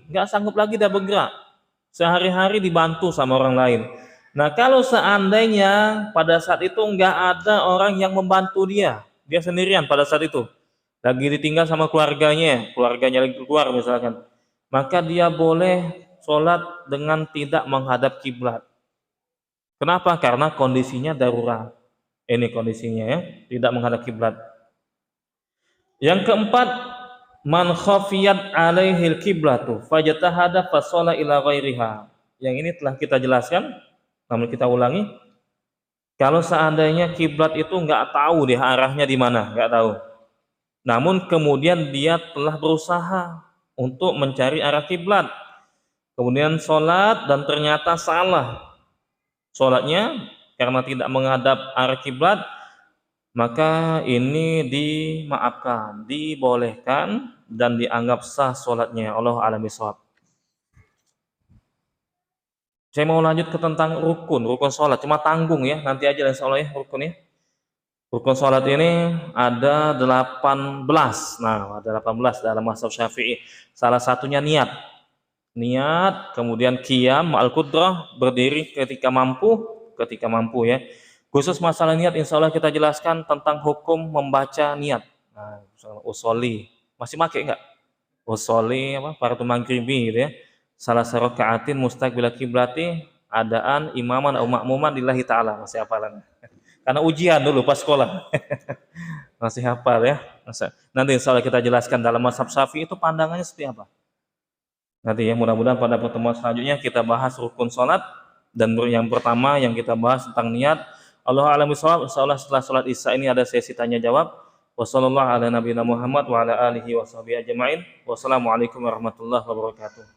dia bergerak. Sehari-hari dibantu sama orang lain. Nah kalau seandainya pada saat itu nggak ada orang yang membantu dia sendirian pada saat itu, lagi ditinggal sama keluarganya lagi keluar misalkan, maka dia boleh sholat dengan tidak menghadap kiblat. Kenapa? Karena kondisinya darurat. Ini kondisinya ya, tidak menghadap kiblat. Yang keempat, man khafiyat alaihil kiblatu fajtahada fasala ila ghairiha. Yang ini telah kita jelaskan, namun kita ulangi. Kalau seandainya kiblat itu nggak tahu deh arahnya di mana, nggak tahu. Namun kemudian dia telah berusaha untuk mencari arah kiblat. Kemudian sholat dan ternyata salah sholatnya karena tidak menghadap arah kiblat, maka ini dimaafkan, dibolehkan dan dianggap sah sholatnya. Allah a'lam bishawab. Saya mau lanjut ke tentang rukun sholat, cuma tanggung ya, nanti aja insya Allah ya rukun ya. Rukun sholat ini ada 18. Nah, ada 18 dalam mazhab Syafi'i. Salah satunya niat. Niat, kemudian qiyam ma'al qudrah, berdiri ketika mampu ya. Khusus masalah niat insya Allah kita jelaskan tentang hukum membaca niat. Nah, usoli. Masih pakai enggak? Usoli apa? Fardu maghribi gitu ya. Salah sarokaatin mustaqbil kiblati adaan imaman atau makmuman lillahi taala. Masih hafalan. Karena ujian dulu pas sekolah. Masih hafal ya. Nanti insya Allah kita jelaskan dalam mazhab Syafi'i itu pandangannya seperti apa. Nanti ya mudah-mudahan pada pertemuan selanjutnya kita bahas rukun sholat dan yang pertama yang kita bahas tentang niat. Allah a'lam bishawab. Insyaallah setelah sholat Isya ini ada sesi tanya jawab. Wassallallahu ala nabiyina Muhammad wa ala alihi washabihi ajmain. Wassalamualaikum warahmatullahi wabarakatuh.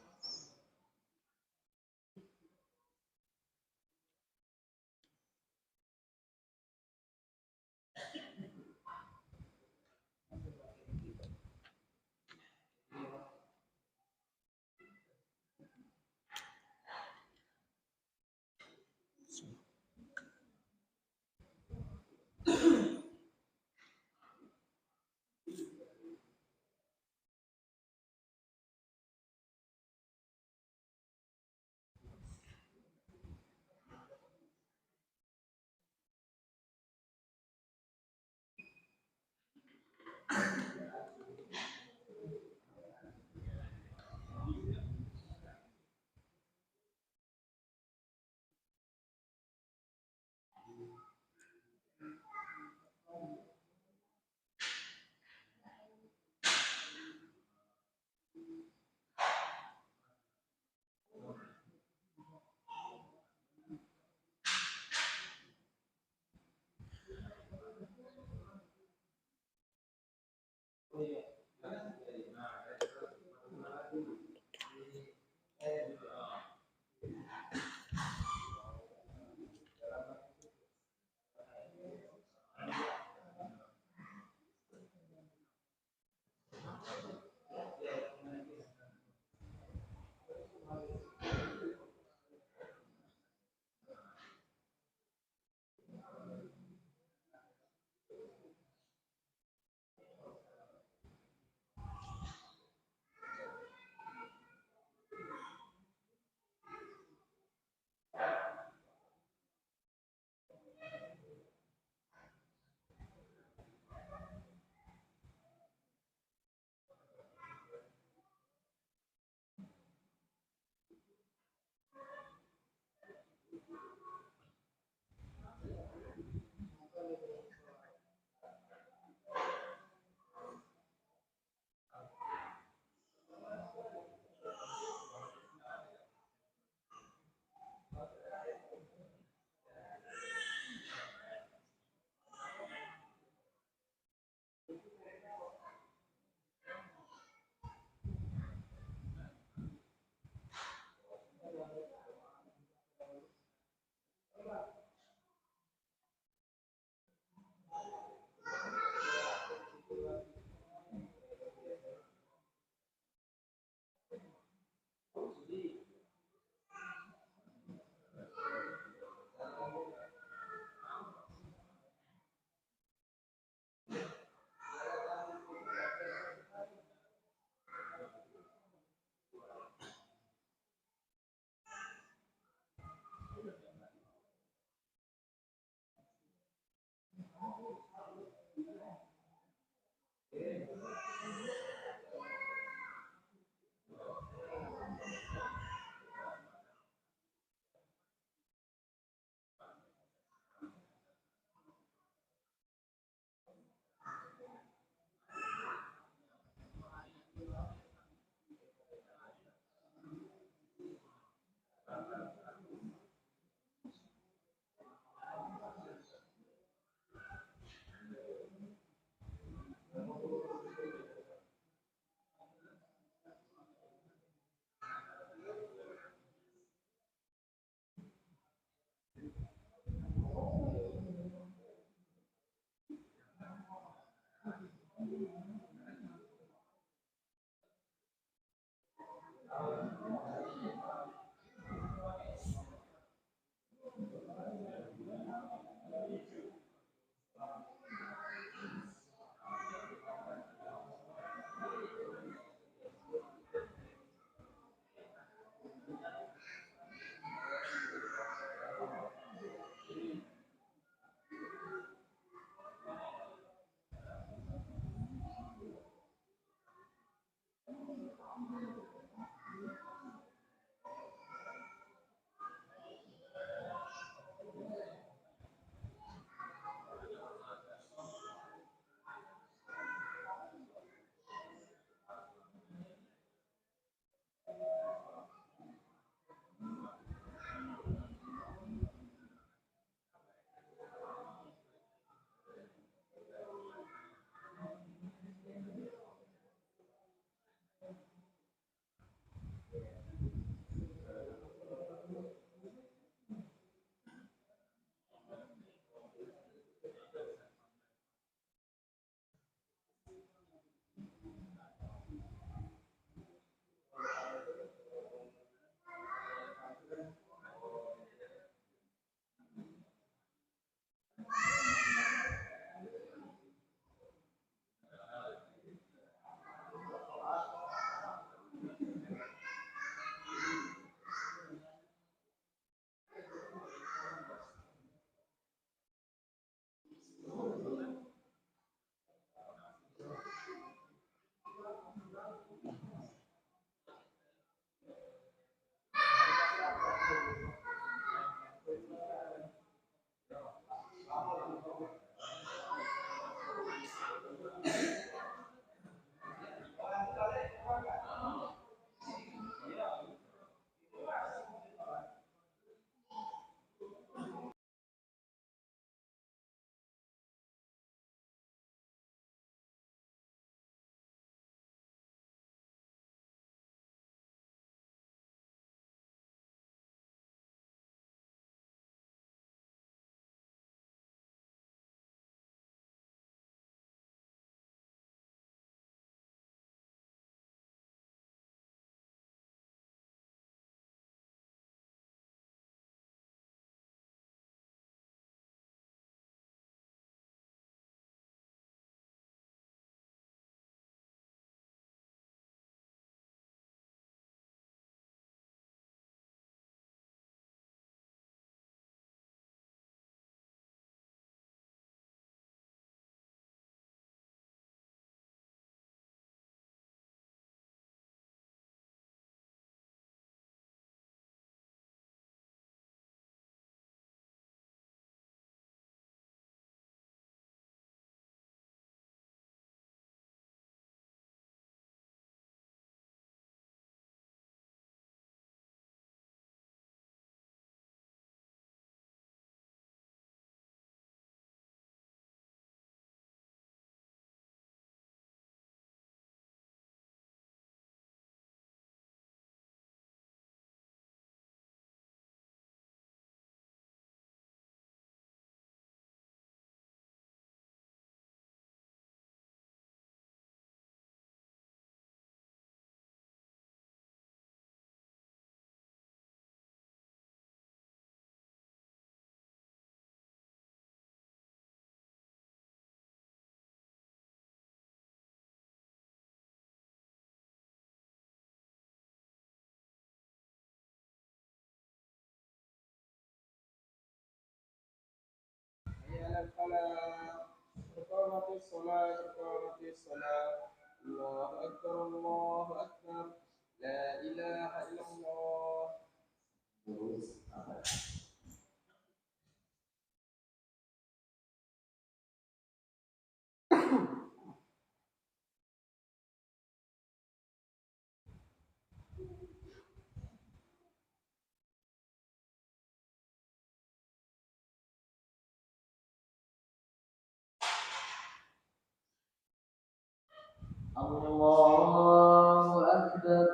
Allahu Akbar.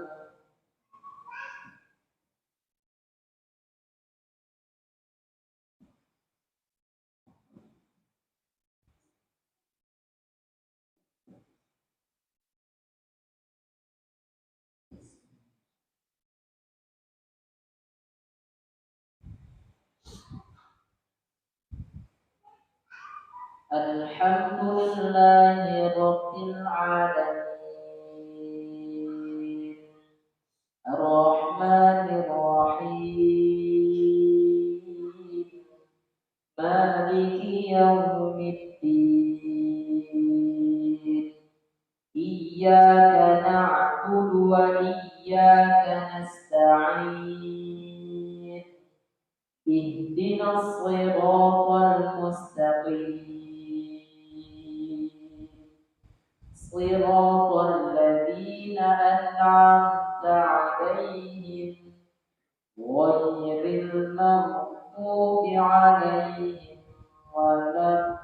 Alhamdulillahi Rabbil Alamin. Ar-Rahmanir Rahim. Maliki Yawmiddin. Iyyaka na'budu wa iyyaka nasta'in. Ihdinas siratal mustaqim. Siratal ladzina an'amta 'alaihim ghairil maghdubi 'alaihim waladdallin.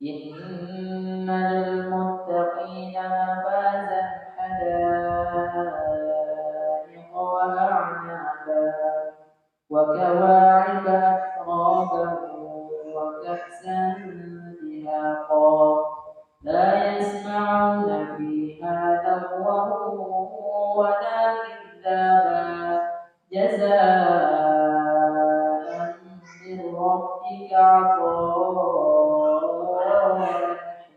إن للمتقين مفازا حدائق وأعنابا وكواعب أترابا وكأسا دهاقا لا يسمعون فيها لغوا ولا كذابا جزاء من ربك عطاء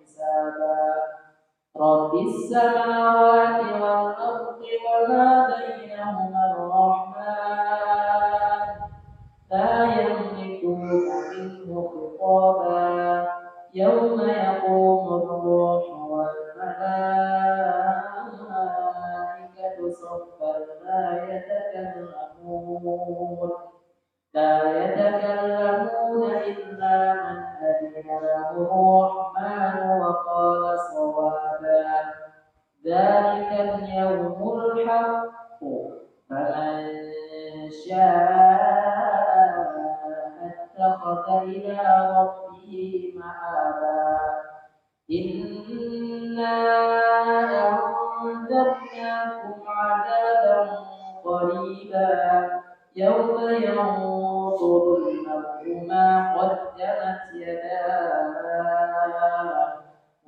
حسابا رب السماوات والأرض وما بينهما الرحمن لا يملكون منه خطابا يوم يقوم الروح والملائكة صفا لا يتكلمون إلا من أذن له الرحمن وقال صوابا ذلك اليوم الحق فمن شاء اتخذ إلى ربه مآبا إنا أنذرناكم عذابا قريبا يوم ينظر المرء ما قدمت يداه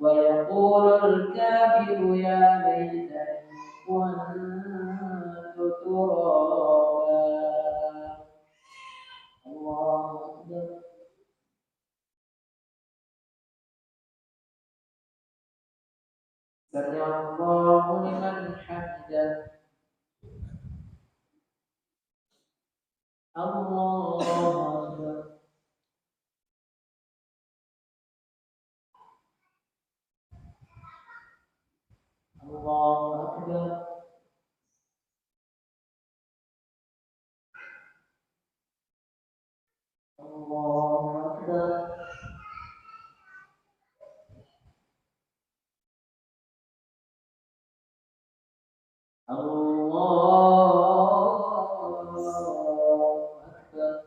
ويقول الكافر يا ليتني كنت ترابا. الله أكبر. سمع الله لمن حمده. الله أكبر. الله أكبر. الله أكبر. الله أكبر.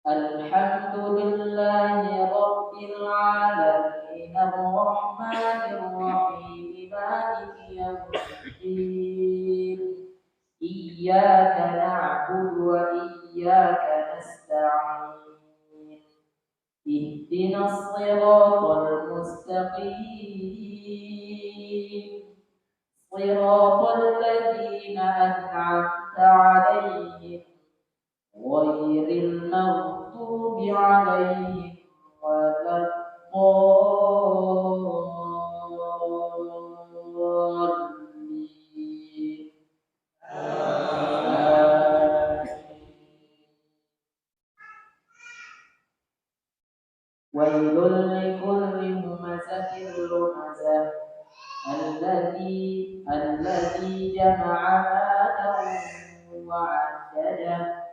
الحمد لله رب العالمين الرحمن الرحيم مالك يوم الدين إياك نعبد وإياك نستعين اهدنا الصراط المستقيم صراط الذين أنعمت عليهم غير المغضوب عليهم ولا الضالين ويل لكل همزة لمزة الذي جمع مالا وعدده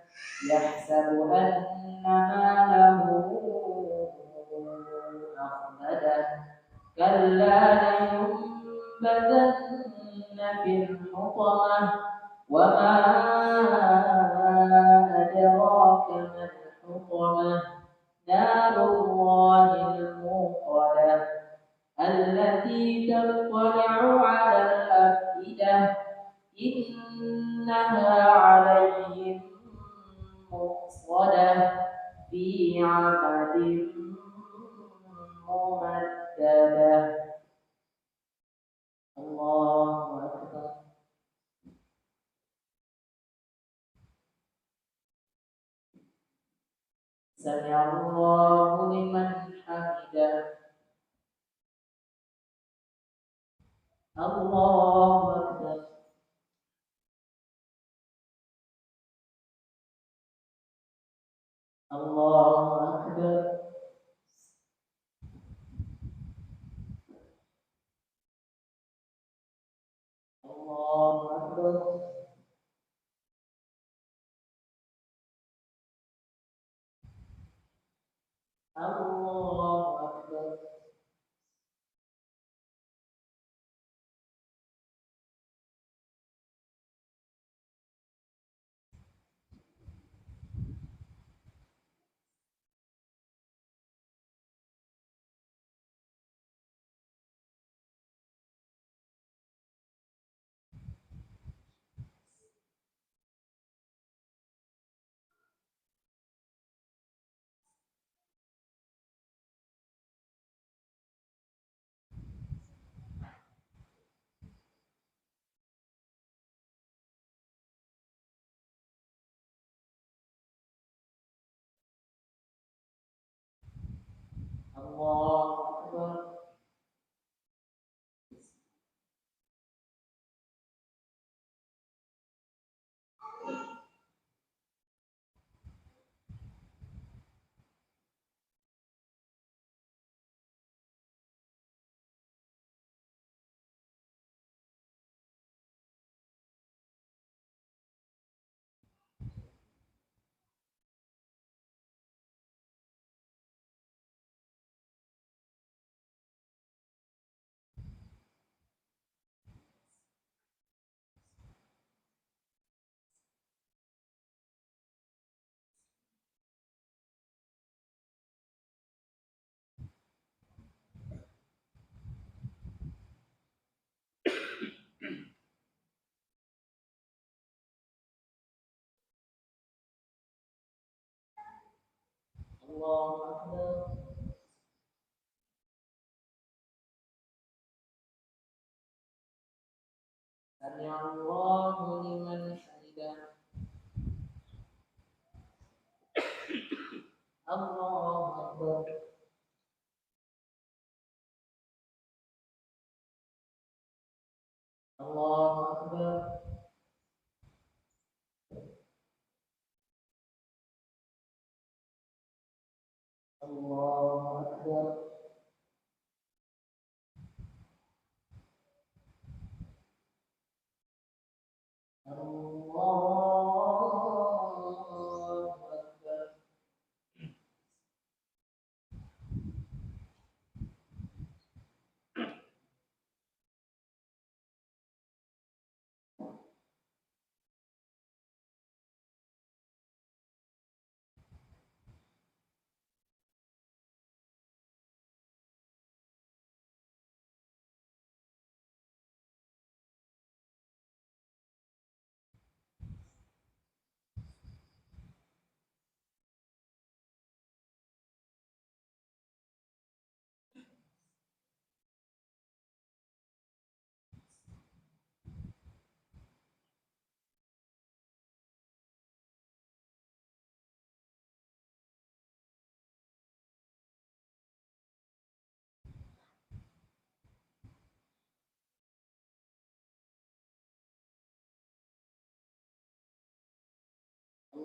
يحسب أن ماله أخلده كلا لينبذن في الحطمة وما أدراك ما الحطمة نار الله الموقدة التي تطلع على الأفئدة إنها عليهم مؤصدة في عمد ممددة الله أكبر سمع الله لمن حمده الله أكبر الله أكبر الله أكبر الله أكبر الله أكبر الله أكبر سمع الله لمن حمده الله أكبر الله أكبر الله أكبر الله أكبر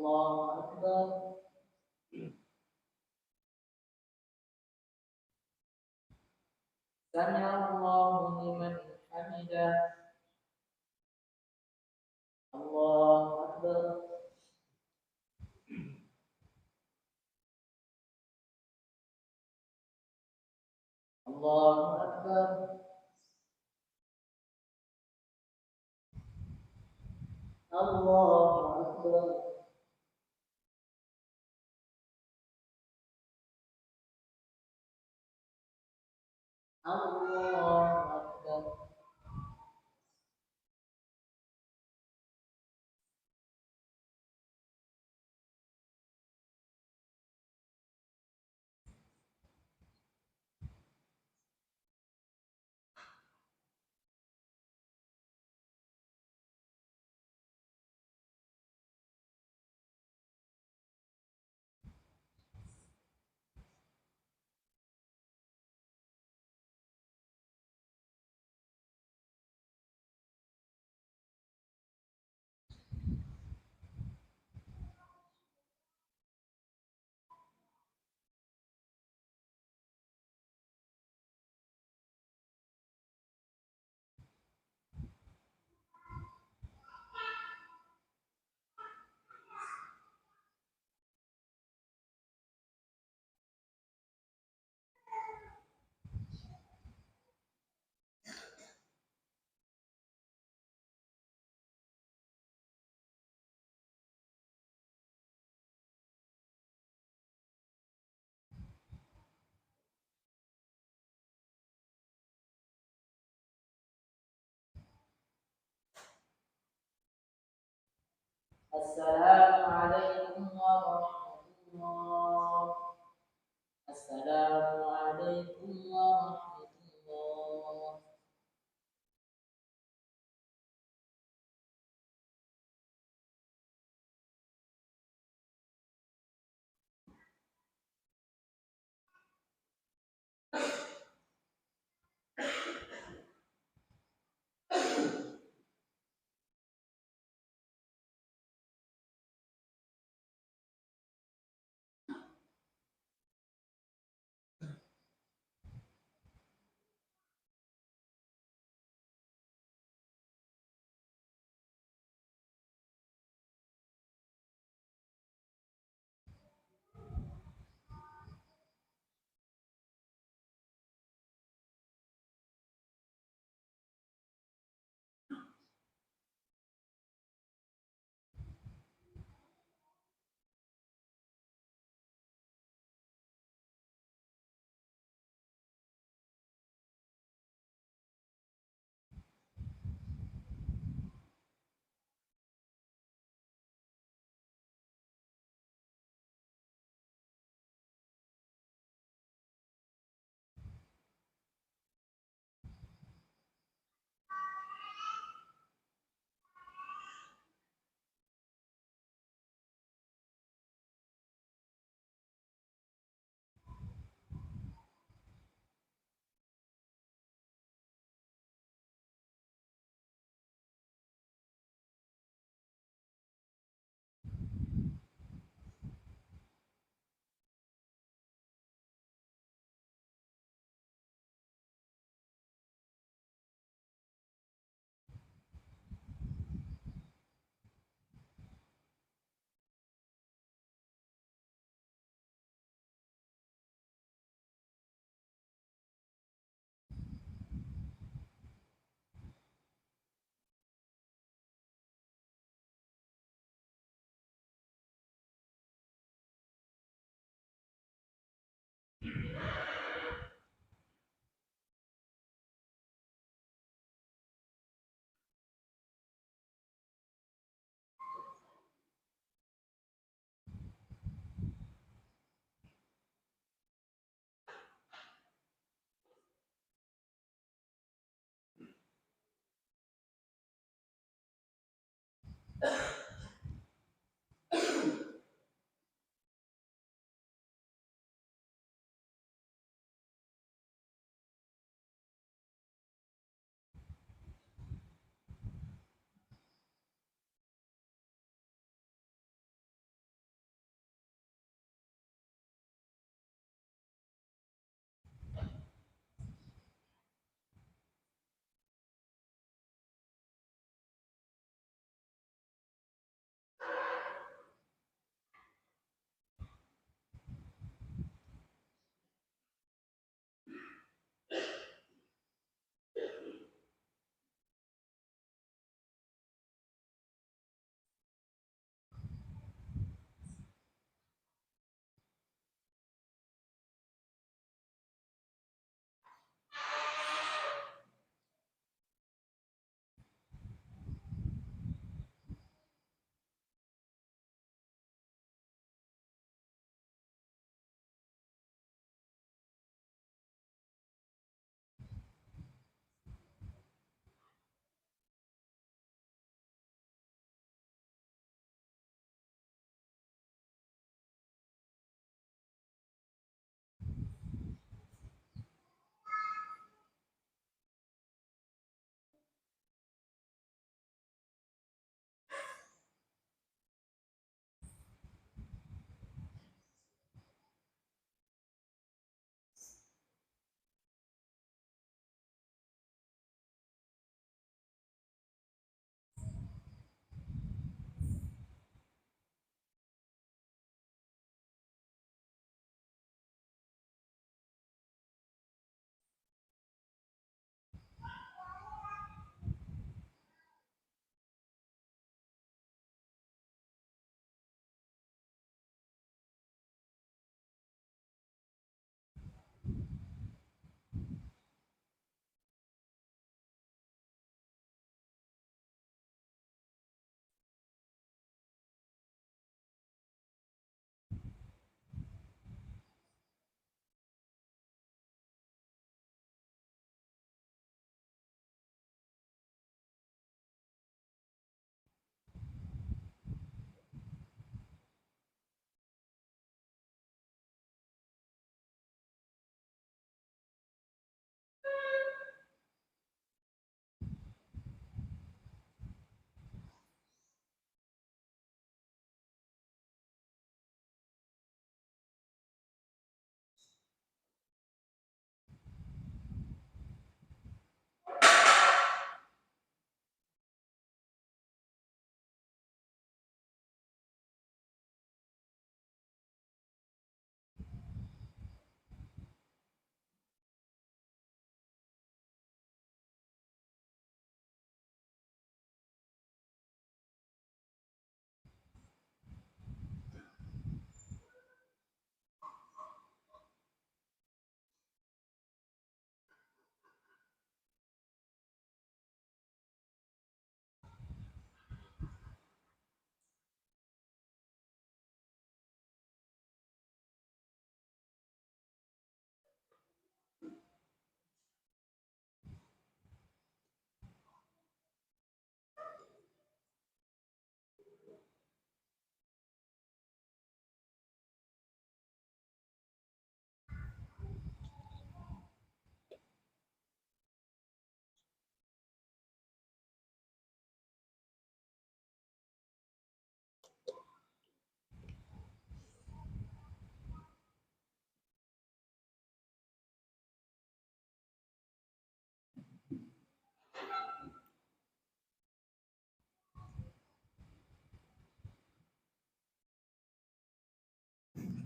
الله أكبر. سمع الله لمن حمده. الله أكبر. الله أكبر. الله أكبر. الله أكبر. السلام عليكم ورحمة الله. السلام عليكم ورحمة الله.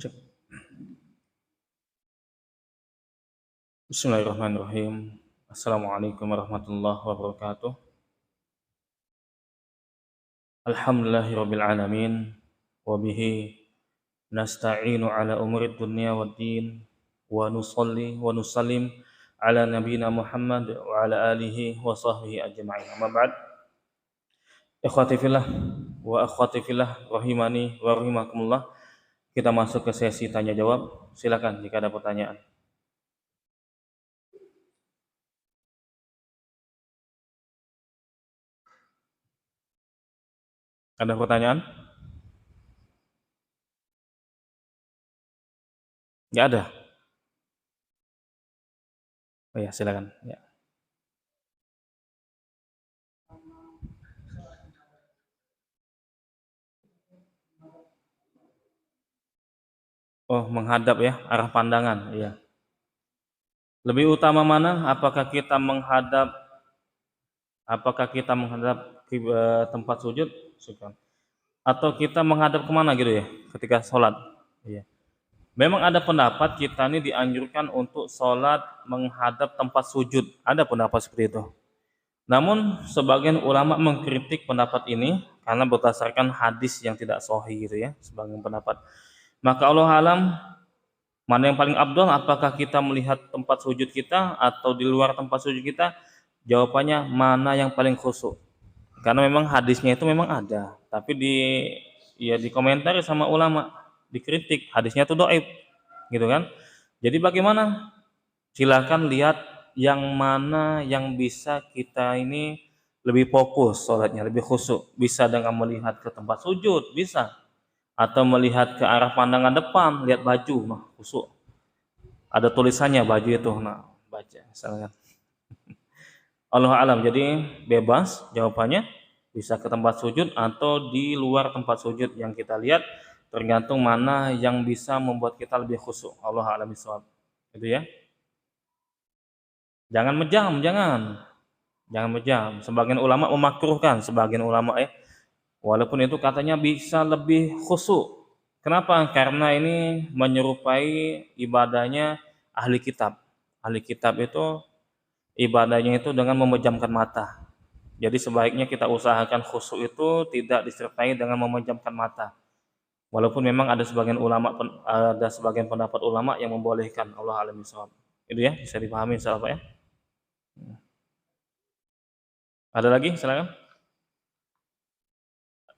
Cek. Bismillahirrahmanirrahim. Assalamualaikum warahmatullahi wabarakatuh. Alhamdulillahirabbil alamin wa bihi nasta'inu ala umuri dunya waddin wa nusalli wa nusallim ala nabiyyina Muhammad wa ala alihi wa sahbihi ajma'in. Amma ba'd. Ikhwati fillah wa akhwati fillah rahimani wa rahimakumullah. Kita masuk ke sesi tanya jawab. Silakan jika ada pertanyaan. Ada pertanyaan? Nggak ada. Oh ya, silakan. Ya. Oh, menghadap ya, arah pandangan. Iya. Lebih utama mana? Apakah kita menghadap ke tempat sujud? Atau kita menghadap kemana gitu ya ketika sholat? Iya. Memang ada pendapat kita ini dianjurkan untuk sholat menghadap tempat sujud. Ada pendapat seperti itu. Namun sebagian ulama mengkritik pendapat ini karena berdasarkan hadis yang tidak sahih gitu ya, sebagian pendapat. Maka Allah alam, mana yang paling abdul, apakah kita melihat tempat sujud kita atau di luar tempat sujud kita? Jawabannya mana yang paling khusyuk. Karena memang hadisnya itu memang ada, tapi dikomentari sama ulama, dikritik, hadisnya itu dhaif, gitu kan? Jadi bagaimana? Silakan lihat yang mana yang bisa kita ini lebih fokus sholatnya, lebih khusyuk. Bisa dengan melihat ke tempat sujud, bisa. Atau melihat ke arah pandangan depan, lihat baju, nah khusyuk. Ada tulisannya baju itu, nah baca misalnya. Allah alam, jadi bebas jawabannya, bisa ke tempat sujud atau di luar tempat sujud yang kita lihat, tergantung mana yang bisa membuat kita lebih khusyuk. Allah alam bishawab. Itu ya. Jangan mejam, jangan mejam. Sebagian ulama memakruhkan, sebagian ulama walaupun itu katanya bisa lebih khusyuk. Kenapa? Karena ini menyerupai ibadahnya ahli kitab. Ahli kitab itu ibadahnya itu dengan memejamkan mata. Jadi sebaiknya kita usahakan khusyuk itu tidak disertai dengan memejamkan mata. Walaupun memang ada sebagian pendapat ulama yang membolehkan. Allah alam bishawab. Itu ya, bisa dipahami insyaallah Pak ya. Ada lagi? Silakan.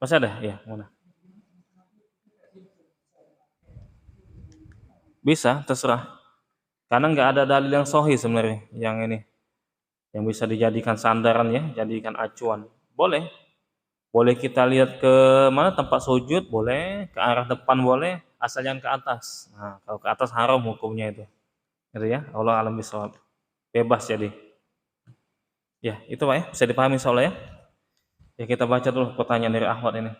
Masih ada? Ya, mana? Bisa, terserah. Karena nggak ada dalil yang sahih sebenarnya yang ini, yang bisa dijadikan sandaran ya, jadikan acuan. Boleh. Boleh kita lihat ke mana tempat sujud, boleh, ke arah depan boleh, asal jangan ke atas. Nah, kalau ke atas haram hukumnya itu. Gitu ya. Allah alam bishawab. Bebas jadi. Ya, itu Pak ya, bisa dipahami insyaallah ya. Ya, kita baca dulu pertanyaan dari Ahmad ini.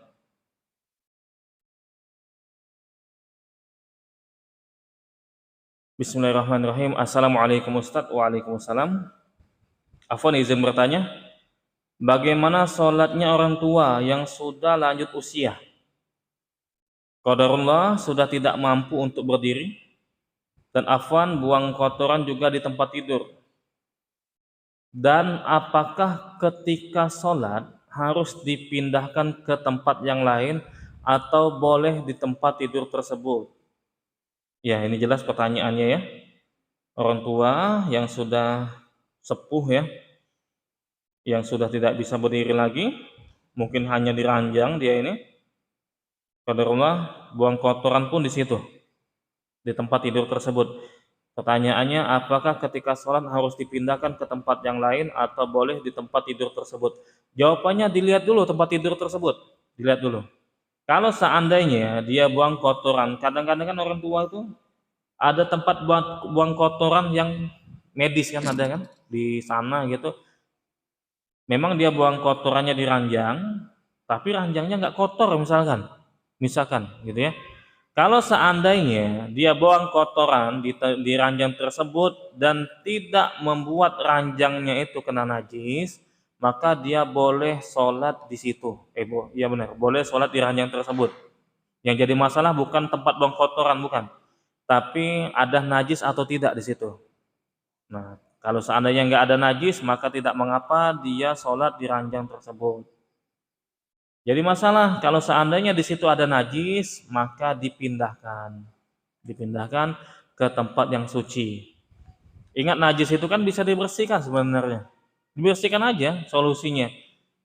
Bismillahirrahmanirrahim. Assalamualaikum Ustaz. Waalaikumsalam. Afwan izin bertanya, bagaimana sholatnya orang tua yang sudah lanjut usia? Qadarullah sudah tidak mampu untuk berdiri, dan afwan buang kotoran juga di tempat tidur. Dan apakah ketika sholat harus dipindahkan ke tempat yang lain atau boleh di tempat tidur tersebut? Ya, ini jelas pertanyaannya ya. Orang tua yang sudah sepuh ya, yang sudah tidak bisa berdiri lagi, mungkin hanya diranjang dia ini. Qadarullah buang kotoran pun di situ, di tempat tidur tersebut. Pertanyaannya, apakah ketika sholat harus dipindahkan ke tempat yang lain atau boleh di tempat tidur tersebut? Jawabannya dilihat dulu tempat tidur tersebut, dilihat dulu. Kalau seandainya dia buang kotoran, kadang-kadang kan orang tua itu ada tempat buang kotoran yang medis kan, ada kan di sana gitu. Memang dia buang kotorannya di ranjang, tapi ranjangnya nggak kotor misalkan gitu ya. Kalau seandainya dia buang kotoran di ranjang tersebut dan tidak membuat ranjangnya itu kena najis, maka dia boleh sholat di situ. Iya benar, boleh sholat di ranjang tersebut. Yang jadi masalah bukan tempat buang kotoran, bukan, tapi ada najis atau tidak di situ. Nah, kalau seandainya nggak ada najis, maka tidak mengapa dia sholat di ranjang tersebut. Jadi masalah kalau seandainya di situ ada najis, maka dipindahkan ke tempat yang suci. Ingat najis itu kan bisa dibersihkan sebenarnya. Dibersihkan aja solusinya.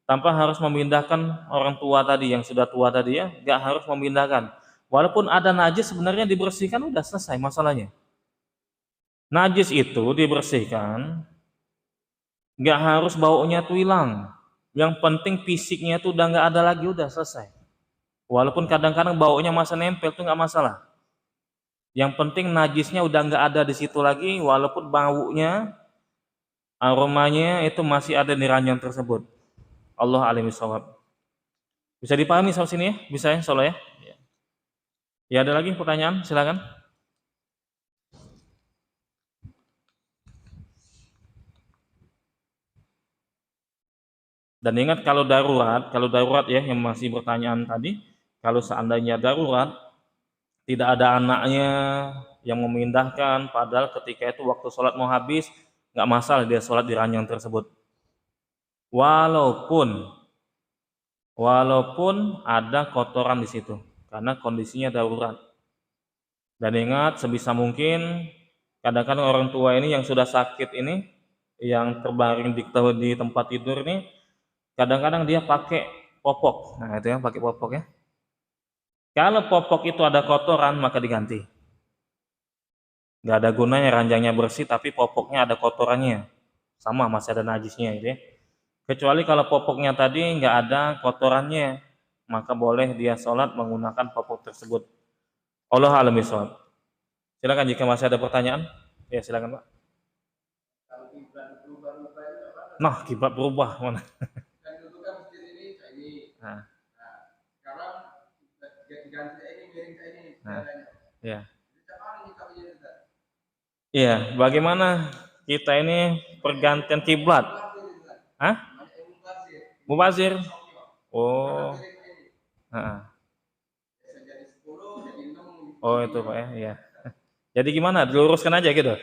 Tanpa harus memindahkan orang tua tadi yang sudah tua tadi ya, nggak harus memindahkan. Walaupun ada najis sebenarnya dibersihkan udah selesai masalahnya. Najis itu dibersihkan, nggak harus baunya tuh hilang. Yang penting fisiknya tuh udah nggak ada lagi, udah selesai. Walaupun kadang-kadang baunya masih nempel tuh nggak masalah. Yang penting najisnya udah nggak ada di situ lagi, walaupun baunya, aromanya itu masih ada di ranjang tersebut. Allah alim bisawab. Bisa dipahami sampai sini ya? Bisa ya, insyaallah ya? Ya ada lagi pertanyaan? Silakan. Dan ingat kalau darurat ya yang masih pertanyaan tadi, kalau seandainya darurat, tidak ada anaknya yang memindahkan, padahal ketika itu waktu sholat mau habis, nggak masalah dia sholat di ranjang tersebut. Walaupun ada kotoran di situ, karena kondisinya darurat. Dan ingat sebisa mungkin, kadang-kadang orang tua ini yang sudah sakit ini, yang terbaring di tempat tidur ini, kadang-kadang dia pakai popok. Nah itu ya, pakai popok ya. Kalau popok itu ada kotoran, maka diganti. Nggak ada gunanya ranjangnya bersih, tapi popoknya ada kotorannya. Sama, masih ada najisnya gitu ya. Kecuali kalau popoknya tadi nggak ada kotorannya, maka boleh dia sholat menggunakan popok tersebut. Allah a'lam bishawab. Silakan jika masih ada pertanyaan. Ya silakan Pak. Nah, kiblat berubah mana? Nah, nah, ya. Iya, bagaimana kita ini pergantian kiblat? Hah? Mubazir? Oh, heeh. Oh itu Pak ya, iya. Jadi gimana? Diluruskan aja gitu.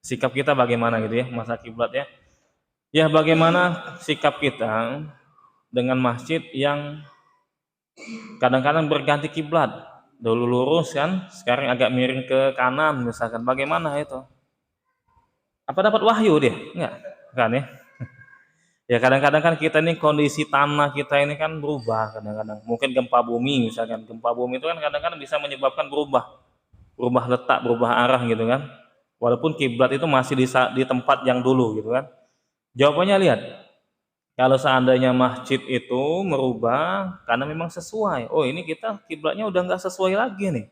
Sikap kita bagaimana gitu ya, masa kiblat ya. Ya bagaimana sikap kita dengan masjid yang kadang-kadang berganti kiblat. Dulu lurus kan, sekarang agak miring ke kanan misalkan. Bagaimana itu? Apa dapat wahyu dia? Enggak, kan ya? Ya kadang-kadang kan kita ini kondisi tanah kita ini kan berubah kadang-kadang. Mungkin gempa bumi misalkan. Gempa bumi itu kan kadang-kadang bisa menyebabkan berubah letak, berubah arah gitu kan. Walaupun kiblat itu masih di tempat yang dulu gitu kan. Jawabannya lihat, kalau seandainya masjid itu merubah karena memang sesuai. Oh ini kita kiblatnya udah nggak sesuai lagi nih.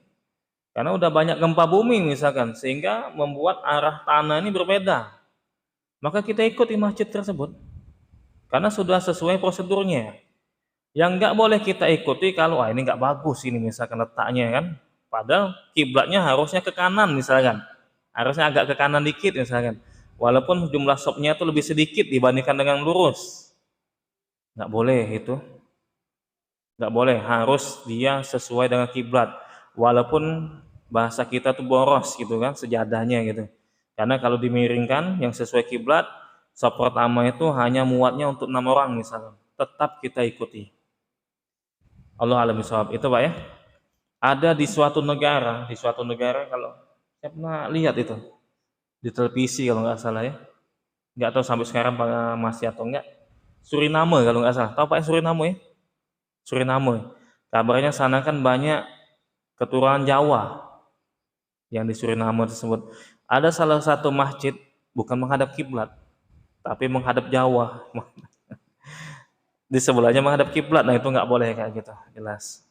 Karena udah banyak gempa bumi misalkan, sehingga membuat arah tanah ini berbeda. Maka kita ikuti masjid tersebut. Karena sudah sesuai prosedurnya. Yang nggak boleh kita ikuti kalau ini nggak bagus ini misalkan letaknya kan. Padahal kiblatnya harusnya ke kanan misalkan. Harusnya agak ke kanan dikit misalkan. Walaupun jumlah sopnya itu lebih sedikit dibandingkan dengan lurus. Nggak boleh itu. Nggak boleh, harus dia sesuai dengan kiblat. Walaupun bahasa kita tuh boros gitu kan, sejadahnya gitu. Karena kalau dimiringkan yang sesuai kiblat, sop pertama itu hanya muatnya untuk 6 orang misalnya. Tetap kita ikuti. Allah alam bisawab. Itu Pak ya. Ada di suatu negara kalau saya pernah lihat itu di televisi kalau nggak salah ya. Nggak tahu sampai sekarang masih atau enggak. Suriname kalau nggak salah. Tahu Pak ya Suriname ya? Suriname. Kabarnya sana kan banyak keturunan Jawa yang di Suriname tersebut. Ada salah satu masjid bukan menghadap kiblat, tapi menghadap Jawa. Di sebelahnya menghadap kiblat. Nah itu nggak boleh kayak gitu, jelas.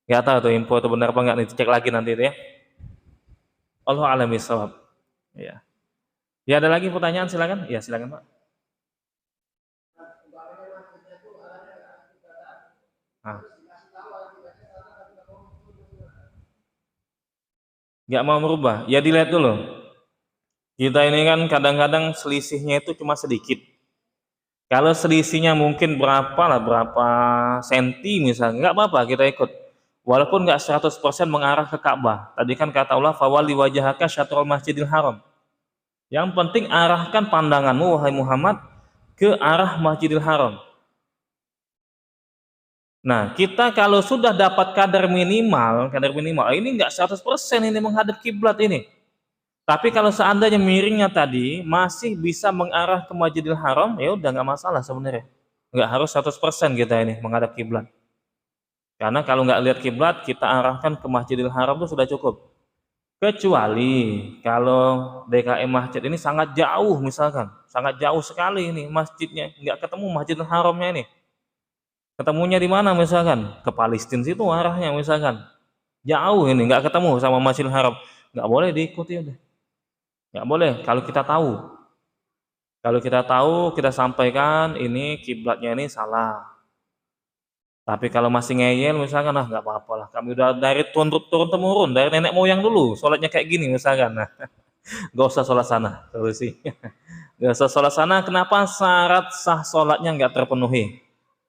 Nggak tahu tuh info itu benar apa nggak, nih cek lagi nanti itu ya. Allah a'lam bishawab. Ya. Ya ada lagi pertanyaan silakan. Ya silakan Pak. Nah. nggak mau merubah. Ya dilihat dulu. Kita ini kan kadang-kadang selisihnya itu cuma sedikit. Kalau selisihnya mungkin berapa senti misalnya, nggak apa-apa kita ikut. Walaupun nggak 100% mengarah ke Ka'bah. Tadi kan kata Allah, fawali wajhaka syatrul masjidil haram. Yang penting arahkan pandanganmu, wahai Muhammad, ke arah Masjidil Haram. Nah, kita kalau sudah dapat kadar minimal, ini nggak 100% ini menghadap kiblat ini. Tapi kalau seandainya miringnya tadi masih bisa mengarah ke Masjidil Haram, ya udah nggak masalah sebenarnya. Nggak harus 100% kita ini menghadap kiblat. Karena kalau nggak lihat kiblat, kita arahkan ke Masjidil Haram itu sudah cukup. Kecuali kalau DKM masjid ini sangat jauh misalkan, sangat jauh sekali ini masjidnya, nggak ketemu Masjidil Haramnya ini. Ketemunya di mana misalkan? Ke Palestina situ arahnya misalkan. Jauh ini, nggak ketemu sama Masjidil Haram. Nggak boleh diikuti udah. Nggak boleh kalau kita tahu. Kalau kita tahu, kita sampaikan ini kiblatnya ini salah. Tapi kalau masih ngeyel misalkan, nggak apa-apa lah. Kami udah dari turun temurun, dari nenek moyang dulu, sholatnya kayak gini misalkan. Nah, nggak usah sholat sana, solusi. Nggak usah sholat sana. Kenapa? Syarat sah sholatnya nggak terpenuhi.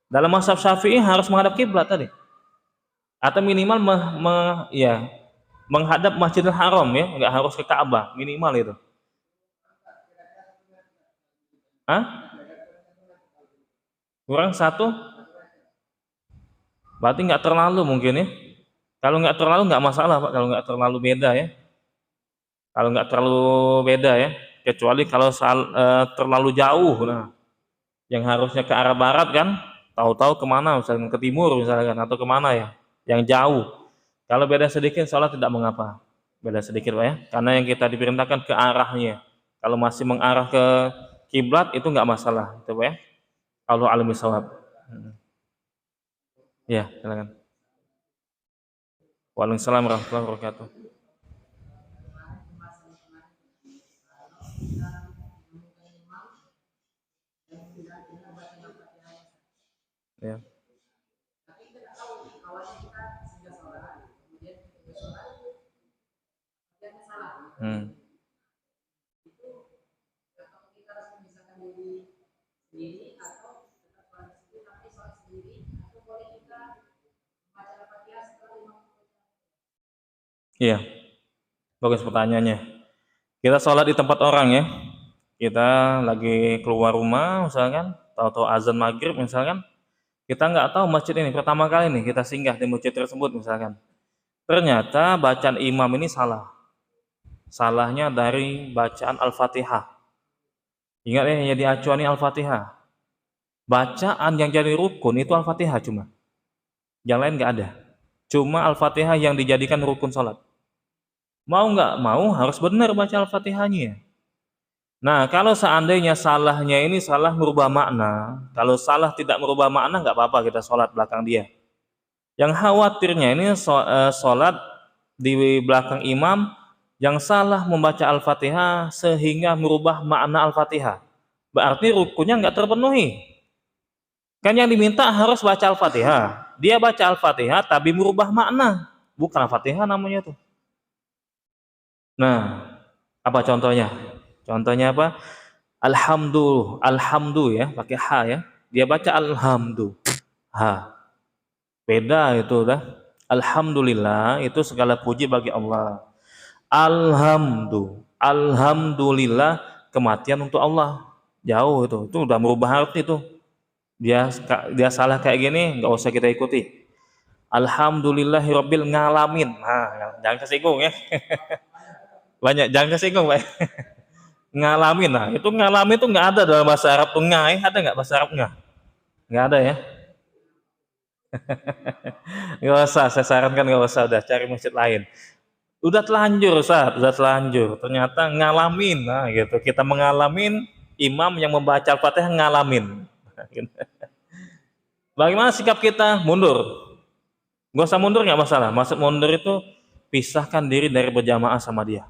Dalam mazhab Syafi'i harus menghadap kiblat tadi, atau minimal ya menghadap Masjidil Haram ya, nggak harus ke Ka'bah, minimal itu. Hah? Kurang satu? Berarti nggak terlalu mungkin ya. Kalau nggak terlalu nggak masalah Pak, kalau nggak terlalu beda ya. Kalau nggak terlalu beda ya, kecuali kalau terlalu jauh, nah, yang harusnya ke arah barat kan, tahu-tahu kemana, misalnya ke timur misalkan, atau kemana ya, yang jauh. Kalau beda sedikit, sholat tidak mengapa. Beda sedikit Pak ya, karena yang kita diperintahkan ke arahnya. Kalau masih mengarah ke kiblat itu nggak masalah, itu Pak ya. Allah alam bisawab. Ya, silakan. Waalaikumsalam warahmatullahi wabarakatuh. Ya. Hmm. Iya, bagus pertanyaannya. Kita sholat di tempat orang ya. Kita lagi keluar rumah misalkan, tahu-tahu azan maghrib misalkan, kita nggak tahu masjid ini pertama kali nih kita singgah di masjid tersebut misalkan. Ternyata bacaan imam ini salah. Salahnya dari bacaan Al-Fatihah. Ingat ya, yang jadi acuan ini Al-Fatihah. Bacaan yang jadi rukun itu Al-Fatihah cuma. Yang lain nggak ada. Cuma Al-Fatihah yang dijadikan rukun sholat. Mau nggak mau harus benar baca Al-Fatihahnya. Nah, kalau seandainya salahnya ini salah merubah makna, kalau salah tidak merubah makna nggak apa-apa kita sholat belakang dia. Yang khawatirnya ini sholat di belakang imam yang salah membaca Al-Fatihah sehingga merubah makna Al-Fatihah. Berarti rukunnya nggak terpenuhi. Kan yang diminta harus baca Al-Fatihah. Dia baca Al-Fatihah tapi merubah makna. Bukan Al-Fatihah namanya tuh. Nah, apa contohnya? Contohnya apa? Alhamdu ya, pakai ha ya. Dia baca alhamdu. Ha. Beda itu dah. Alhamdulillah itu segala puji bagi Allah. Alhamdulillah kematian untuk Allah. Jauh itu. Itu udah merubah arti itu. Dia salah kayak gini, nggak usah kita ikuti. Alhamdulillahirabbil ngalamin. Nah, jangan kesinggung ya. Banyak jangan kesinggung, Pak. Ngalamin. Nah, itu ngalamin itu nggak ada dalam bahasa Arab tuh ngai, ada nggak bahasa Arab nggak? Nggak ada ya. Nggak usah, saya sarankan nggak usah, udah cari masjid lain. Udah telanjur, Ustaz, udah telanjur. Ternyata ngalamin, nah gitu. Kita mengalamin imam yang membaca Al-Fatihah ngalamin. Bagaimana sikap kita? Mundur. Nggak usah mundur nggak masalah. Maksud mundur itu pisahkan diri dari berjamaah sama dia.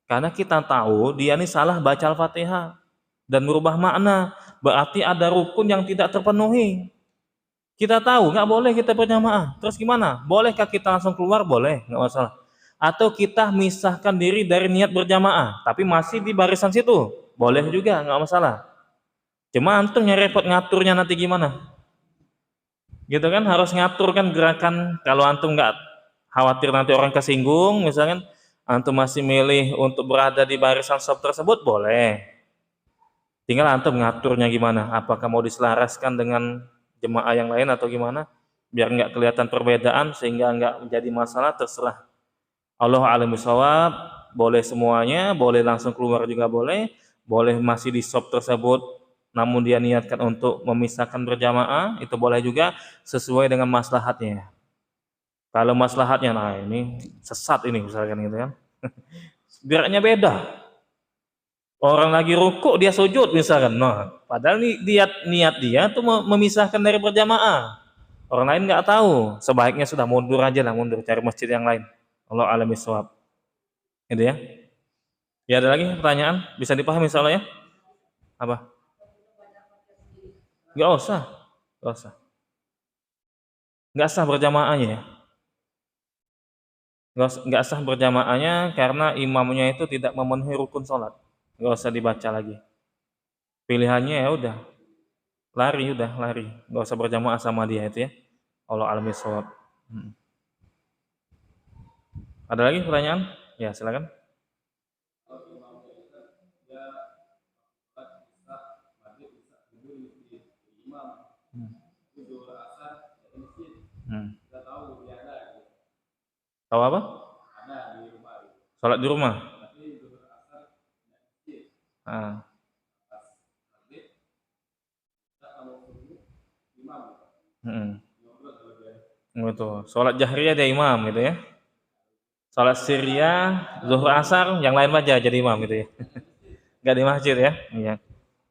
Karena kita tahu dia ini salah baca Al-Fatihah dan merubah makna. Berarti ada rukun yang tidak terpenuhi. Kita tahu nggak boleh kita berjamaah. Terus gimana? Bolehkah kita langsung keluar? Boleh, nggak masalah. atau kita misahkan diri dari niat berjamaah, tapi masih di barisan situ, boleh juga, nggak masalah. Cuma antum yang repot ngaturnya nanti gimana? Gitu kan, harus ngatur kan gerakan. Kalau antum nggak khawatir nanti orang kesinggung, misalkan antum masih milih untuk berada di barisan saf tersebut, boleh. Tinggal antum ngaturnya gimana, apakah mau diselaraskan dengan jemaah yang lain atau gimana, biar nggak kelihatan perbedaan sehingga nggak menjadi masalah, terserah. Allah a'lam bishawab. Boleh semuanya, boleh langsung keluar juga boleh, boleh masih di shop tersebut namun dia niatkan untuk memisahkan berjamaah, itu boleh juga sesuai dengan maslahatnya. Kalau maslahatnya, nah ini sesat ini misalkan gitu kan, geraknya beda. Orang lagi rukuk dia sujud misalkan, nah padahal niat dia tuh memisahkan dari berjamaah. Orang lain nggak tahu, sebaiknya sudah mundur aja lah, mundur cari masjid yang lain. Allah a'lam bishawab. Gitu ya. Ya ada lagi pertanyaan? Bisa dipahami soalnya ya? Apa? Nggak usah. Nggak usah. Nggak sah berjamaahnya ya. Nggak sah berjamaahnya karena imamnya itu tidak memenuhi rukun sholat. Nggak usah dibaca lagi. Pilihannya ya udah, lari. Nggak usah berjamaah sama dia itu ya. Allah a'lam bishawab. Ada lagi pertanyaan? Ya silakan. Hmm. Tahu apa? Sholat di rumah. Ah. Gitu. Sholat jahriyah dia imam gitu ya. Sholat sirriyah, zuhur asar, yang lain aja jadi imam gitu ya. Nggak di masjid ya. Iya.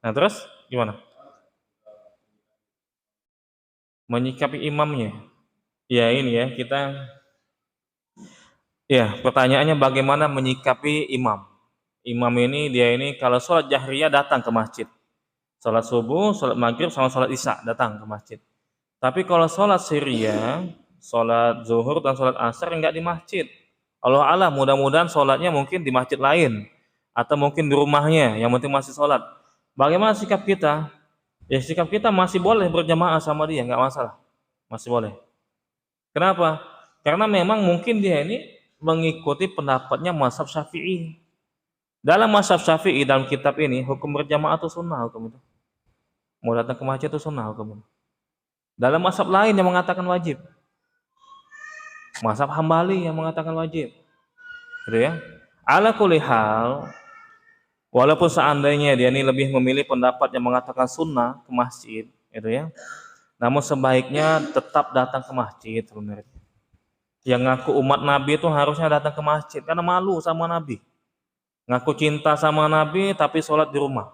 Nah terus gimana? Menyikapi imamnya. Ya ini ya kita. Ya pertanyaannya bagaimana menyikapi imam. Imam ini dia ini kalau sholat jahriyah datang ke masjid. Sholat subuh, sholat maghrib, sama sholat isya datang ke masjid. Tapi kalau sholat sirriyah, sholat zuhur dan sholat asar enggak di masjid. Allah alam, mudah-mudahan sholatnya mungkin di masjid lain atau mungkin di rumahnya, yang penting masih sholat. Bagaimana sikap kita? Ya sikap kita masih boleh berjamaah sama dia, nggak masalah, masih boleh. Kenapa? Karena memang mungkin dia ini mengikuti pendapatnya mazhab Syafi'i. Dalam mazhab Syafi'i dalam kitab ini hukum berjamaah itu sunnah hukum itu. Mau datang ke masjid itu sunnah hukum itu. Dalam mazhab lain yang mengatakan wajib. Mazhab Hambali yang mengatakan wajib. Gitu ya. Ala kulli hal, walaupun seandainya dia ini lebih memilih pendapat yang mengatakan sunnah ke masjid, gitu ya. Namun sebaiknya tetap datang ke masjid sebenarnya. Yang ngaku umat Nabi itu harusnya datang ke masjid karena malu sama Nabi. Ngaku cinta sama Nabi tapi sholat di rumah.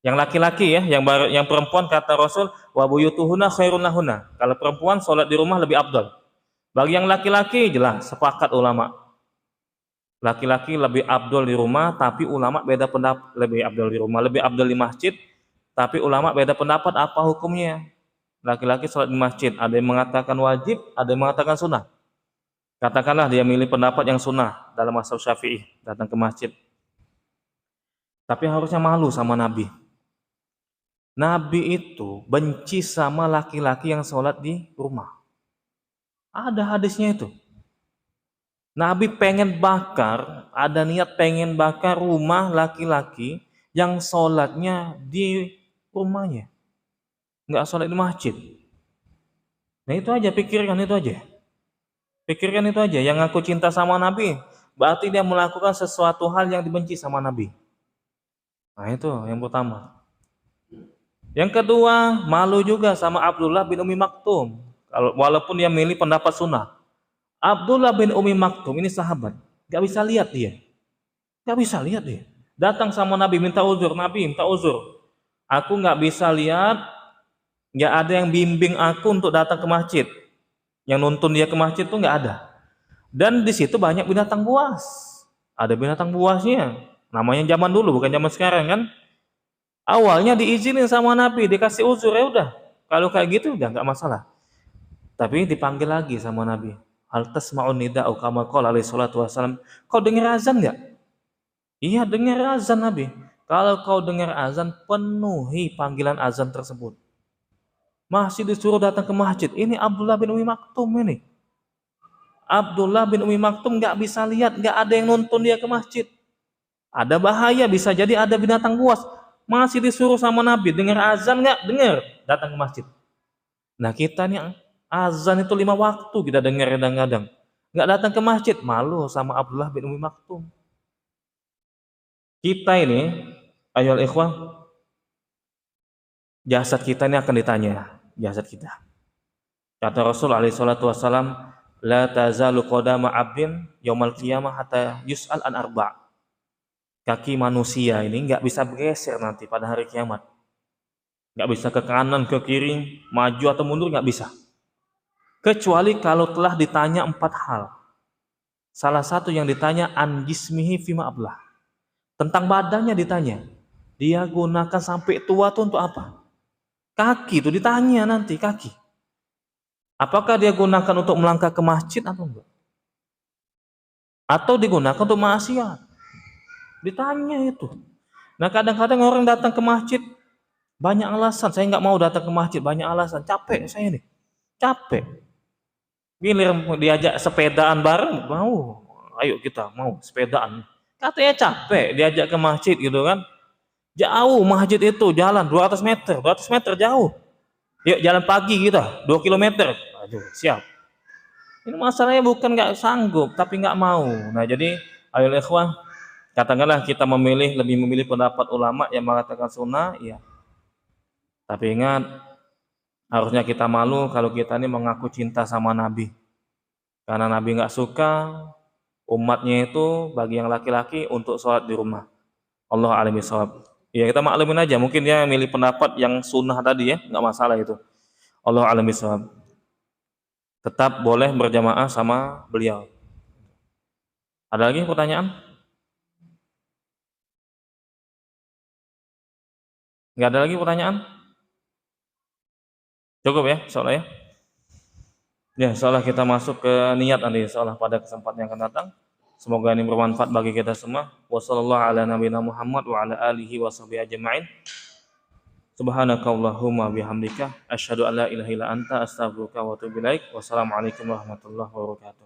Yang laki-laki ya, yang perempuan kata Rasul, wa buyutuhunna khairun lahunna. Kalau perempuan sholat di rumah lebih afdal. Bagi yang laki-laki jelas sepakat ulama. Laki-laki lebih afdal di rumah, tapi ulama beda pendapat. Lebih afdal di rumah, lebih afdal di masjid, tapi ulama beda pendapat apa hukumnya. Laki-laki sholat di masjid, ada yang mengatakan wajib, ada yang mengatakan sunnah. Katakanlah dia milih pendapat yang sunnah dalam mazhab Syafi'i, datang ke masjid. Tapi harusnya malu sama Nabi. Nabi itu benci sama laki-laki yang sholat di rumah. Ada hadisnya itu. Nabi pengen bakar, ada niat pengen bakar rumah laki-laki yang sholatnya di rumahnya. Nggak sholat di masjid. Nah itu aja, pikirkan itu aja. Pikirkan itu aja, yang ngaku cinta sama Nabi, berarti dia melakukan sesuatu hal yang dibenci sama Nabi. Nah itu yang pertama. Yang kedua, malu juga sama Abdullah bin Umi Maktum. Walaupun dia milih pendapat sunnah. Abdullah bin Umi Maktum ini sahabat. Gak bisa lihat dia. Gak bisa lihat dia. Datang sama Nabi minta uzur. Nabi minta uzur. Aku gak bisa lihat. Gak ada yang bimbing aku untuk datang ke masjid. Yang nuntun dia ke masjid tuh gak ada. Dan di situ banyak binatang buas. Ada binatang buasnya. Namanya zaman dulu, bukan zaman sekarang kan. Awalnya diizinin sama Nabi, dikasih uzur, ya udah. Kalau kayak gitu udah nggak masalah. Tapi dipanggil lagi sama Nabi. Hal tasma'un nida'u kama qala alaihi salatu wasallam. Kau dengar azan enggak? Iya, dengar azan Nabi. Kalau kau dengar azan, penuhi panggilan azan tersebut. Masih disuruh datang ke masjid. Ini Abdullah bin Umi Maktum ini. Abdullah bin Umi Maktum nggak bisa lihat, nggak ada yang nonton dia ke masjid. Ada bahaya, bisa jadi ada binatang buas. Masih disuruh sama Nabi, dengar azan nggak? Dengar, datang ke masjid. Nah kita nih azan itu 5 waktu kita dengar kadang-kadang. Nggak datang ke masjid, malu sama Abdullah bin Umi Maktum. Kita ini, ayolah ikhwah, jasad kita ini akan ditanya, jasad kita. Kata Rasul alaihi salatu wasallam, la tazalu qadama 'abdin yaumal qiyamah hatta yus'al an arba'. Kaki manusia ini nggak bisa bergeser nanti pada hari kiamat. Nggak bisa ke kanan, ke kiri, maju atau mundur, nggak bisa. Kecuali kalau telah ditanya 4 hal. Salah satu yang ditanya an jismihi fima ablah. Tentang badannya ditanya. Dia gunakan sampai tua tuh untuk apa? Kaki itu ditanya nanti, kaki. Apakah dia gunakan untuk melangkah ke masjid atau enggak? Atau digunakan untuk maksiat? Ditanya itu. Nah kadang-kadang orang datang ke masjid banyak alasan. Saya nggak mau datang ke masjid, banyak alasan. Capek saya nih, capek. Gilir diajak sepedaan bareng, mau. Ayo kita mau sepedaan. Katanya capek diajak ke masjid gitu kan. Jauh masjid itu, jalan 200 meter, 200 meter jauh. Yuk jalan pagi kita, 2 kilometer. Aduh, siap. Ini masalahnya bukan nggak sanggup, tapi nggak mau. Nah jadi, ayo ikhwah, katakanlah kita lebih memilih pendapat ulama yang mengatakan sunnah, ya. Tapi ingat, harusnya kita malu kalau kita ini mengaku cinta sama Nabi. Karena Nabi nggak suka umatnya itu bagi yang laki-laki untuk sholat di rumah. Allah a'lam bishawab. Ya kita maklumin aja, mungkin dia milih pendapat yang sunnah tadi ya, nggak masalah itu. Allah a'lam bishawab. Tetap boleh berjamaah sama beliau. Ada lagi pertanyaan? Nggak ada lagi pertanyaan? Cukup ya, insyaallah ya. Ya, insyaallah kita masuk ke niat nanti insyaallah pada kesempatan yang akan datang. Semoga ini bermanfaat bagi kita semua. Wassallallahu ala nabiyina Muhammad wa ala alihi washabihi ajma'in. Subhanakallahumma bihamdika asyhadu an la ilaha illa anta astaghfiruka wa atubu ilaik. Wassalamualaikum warahmatullahi wabarakatuh.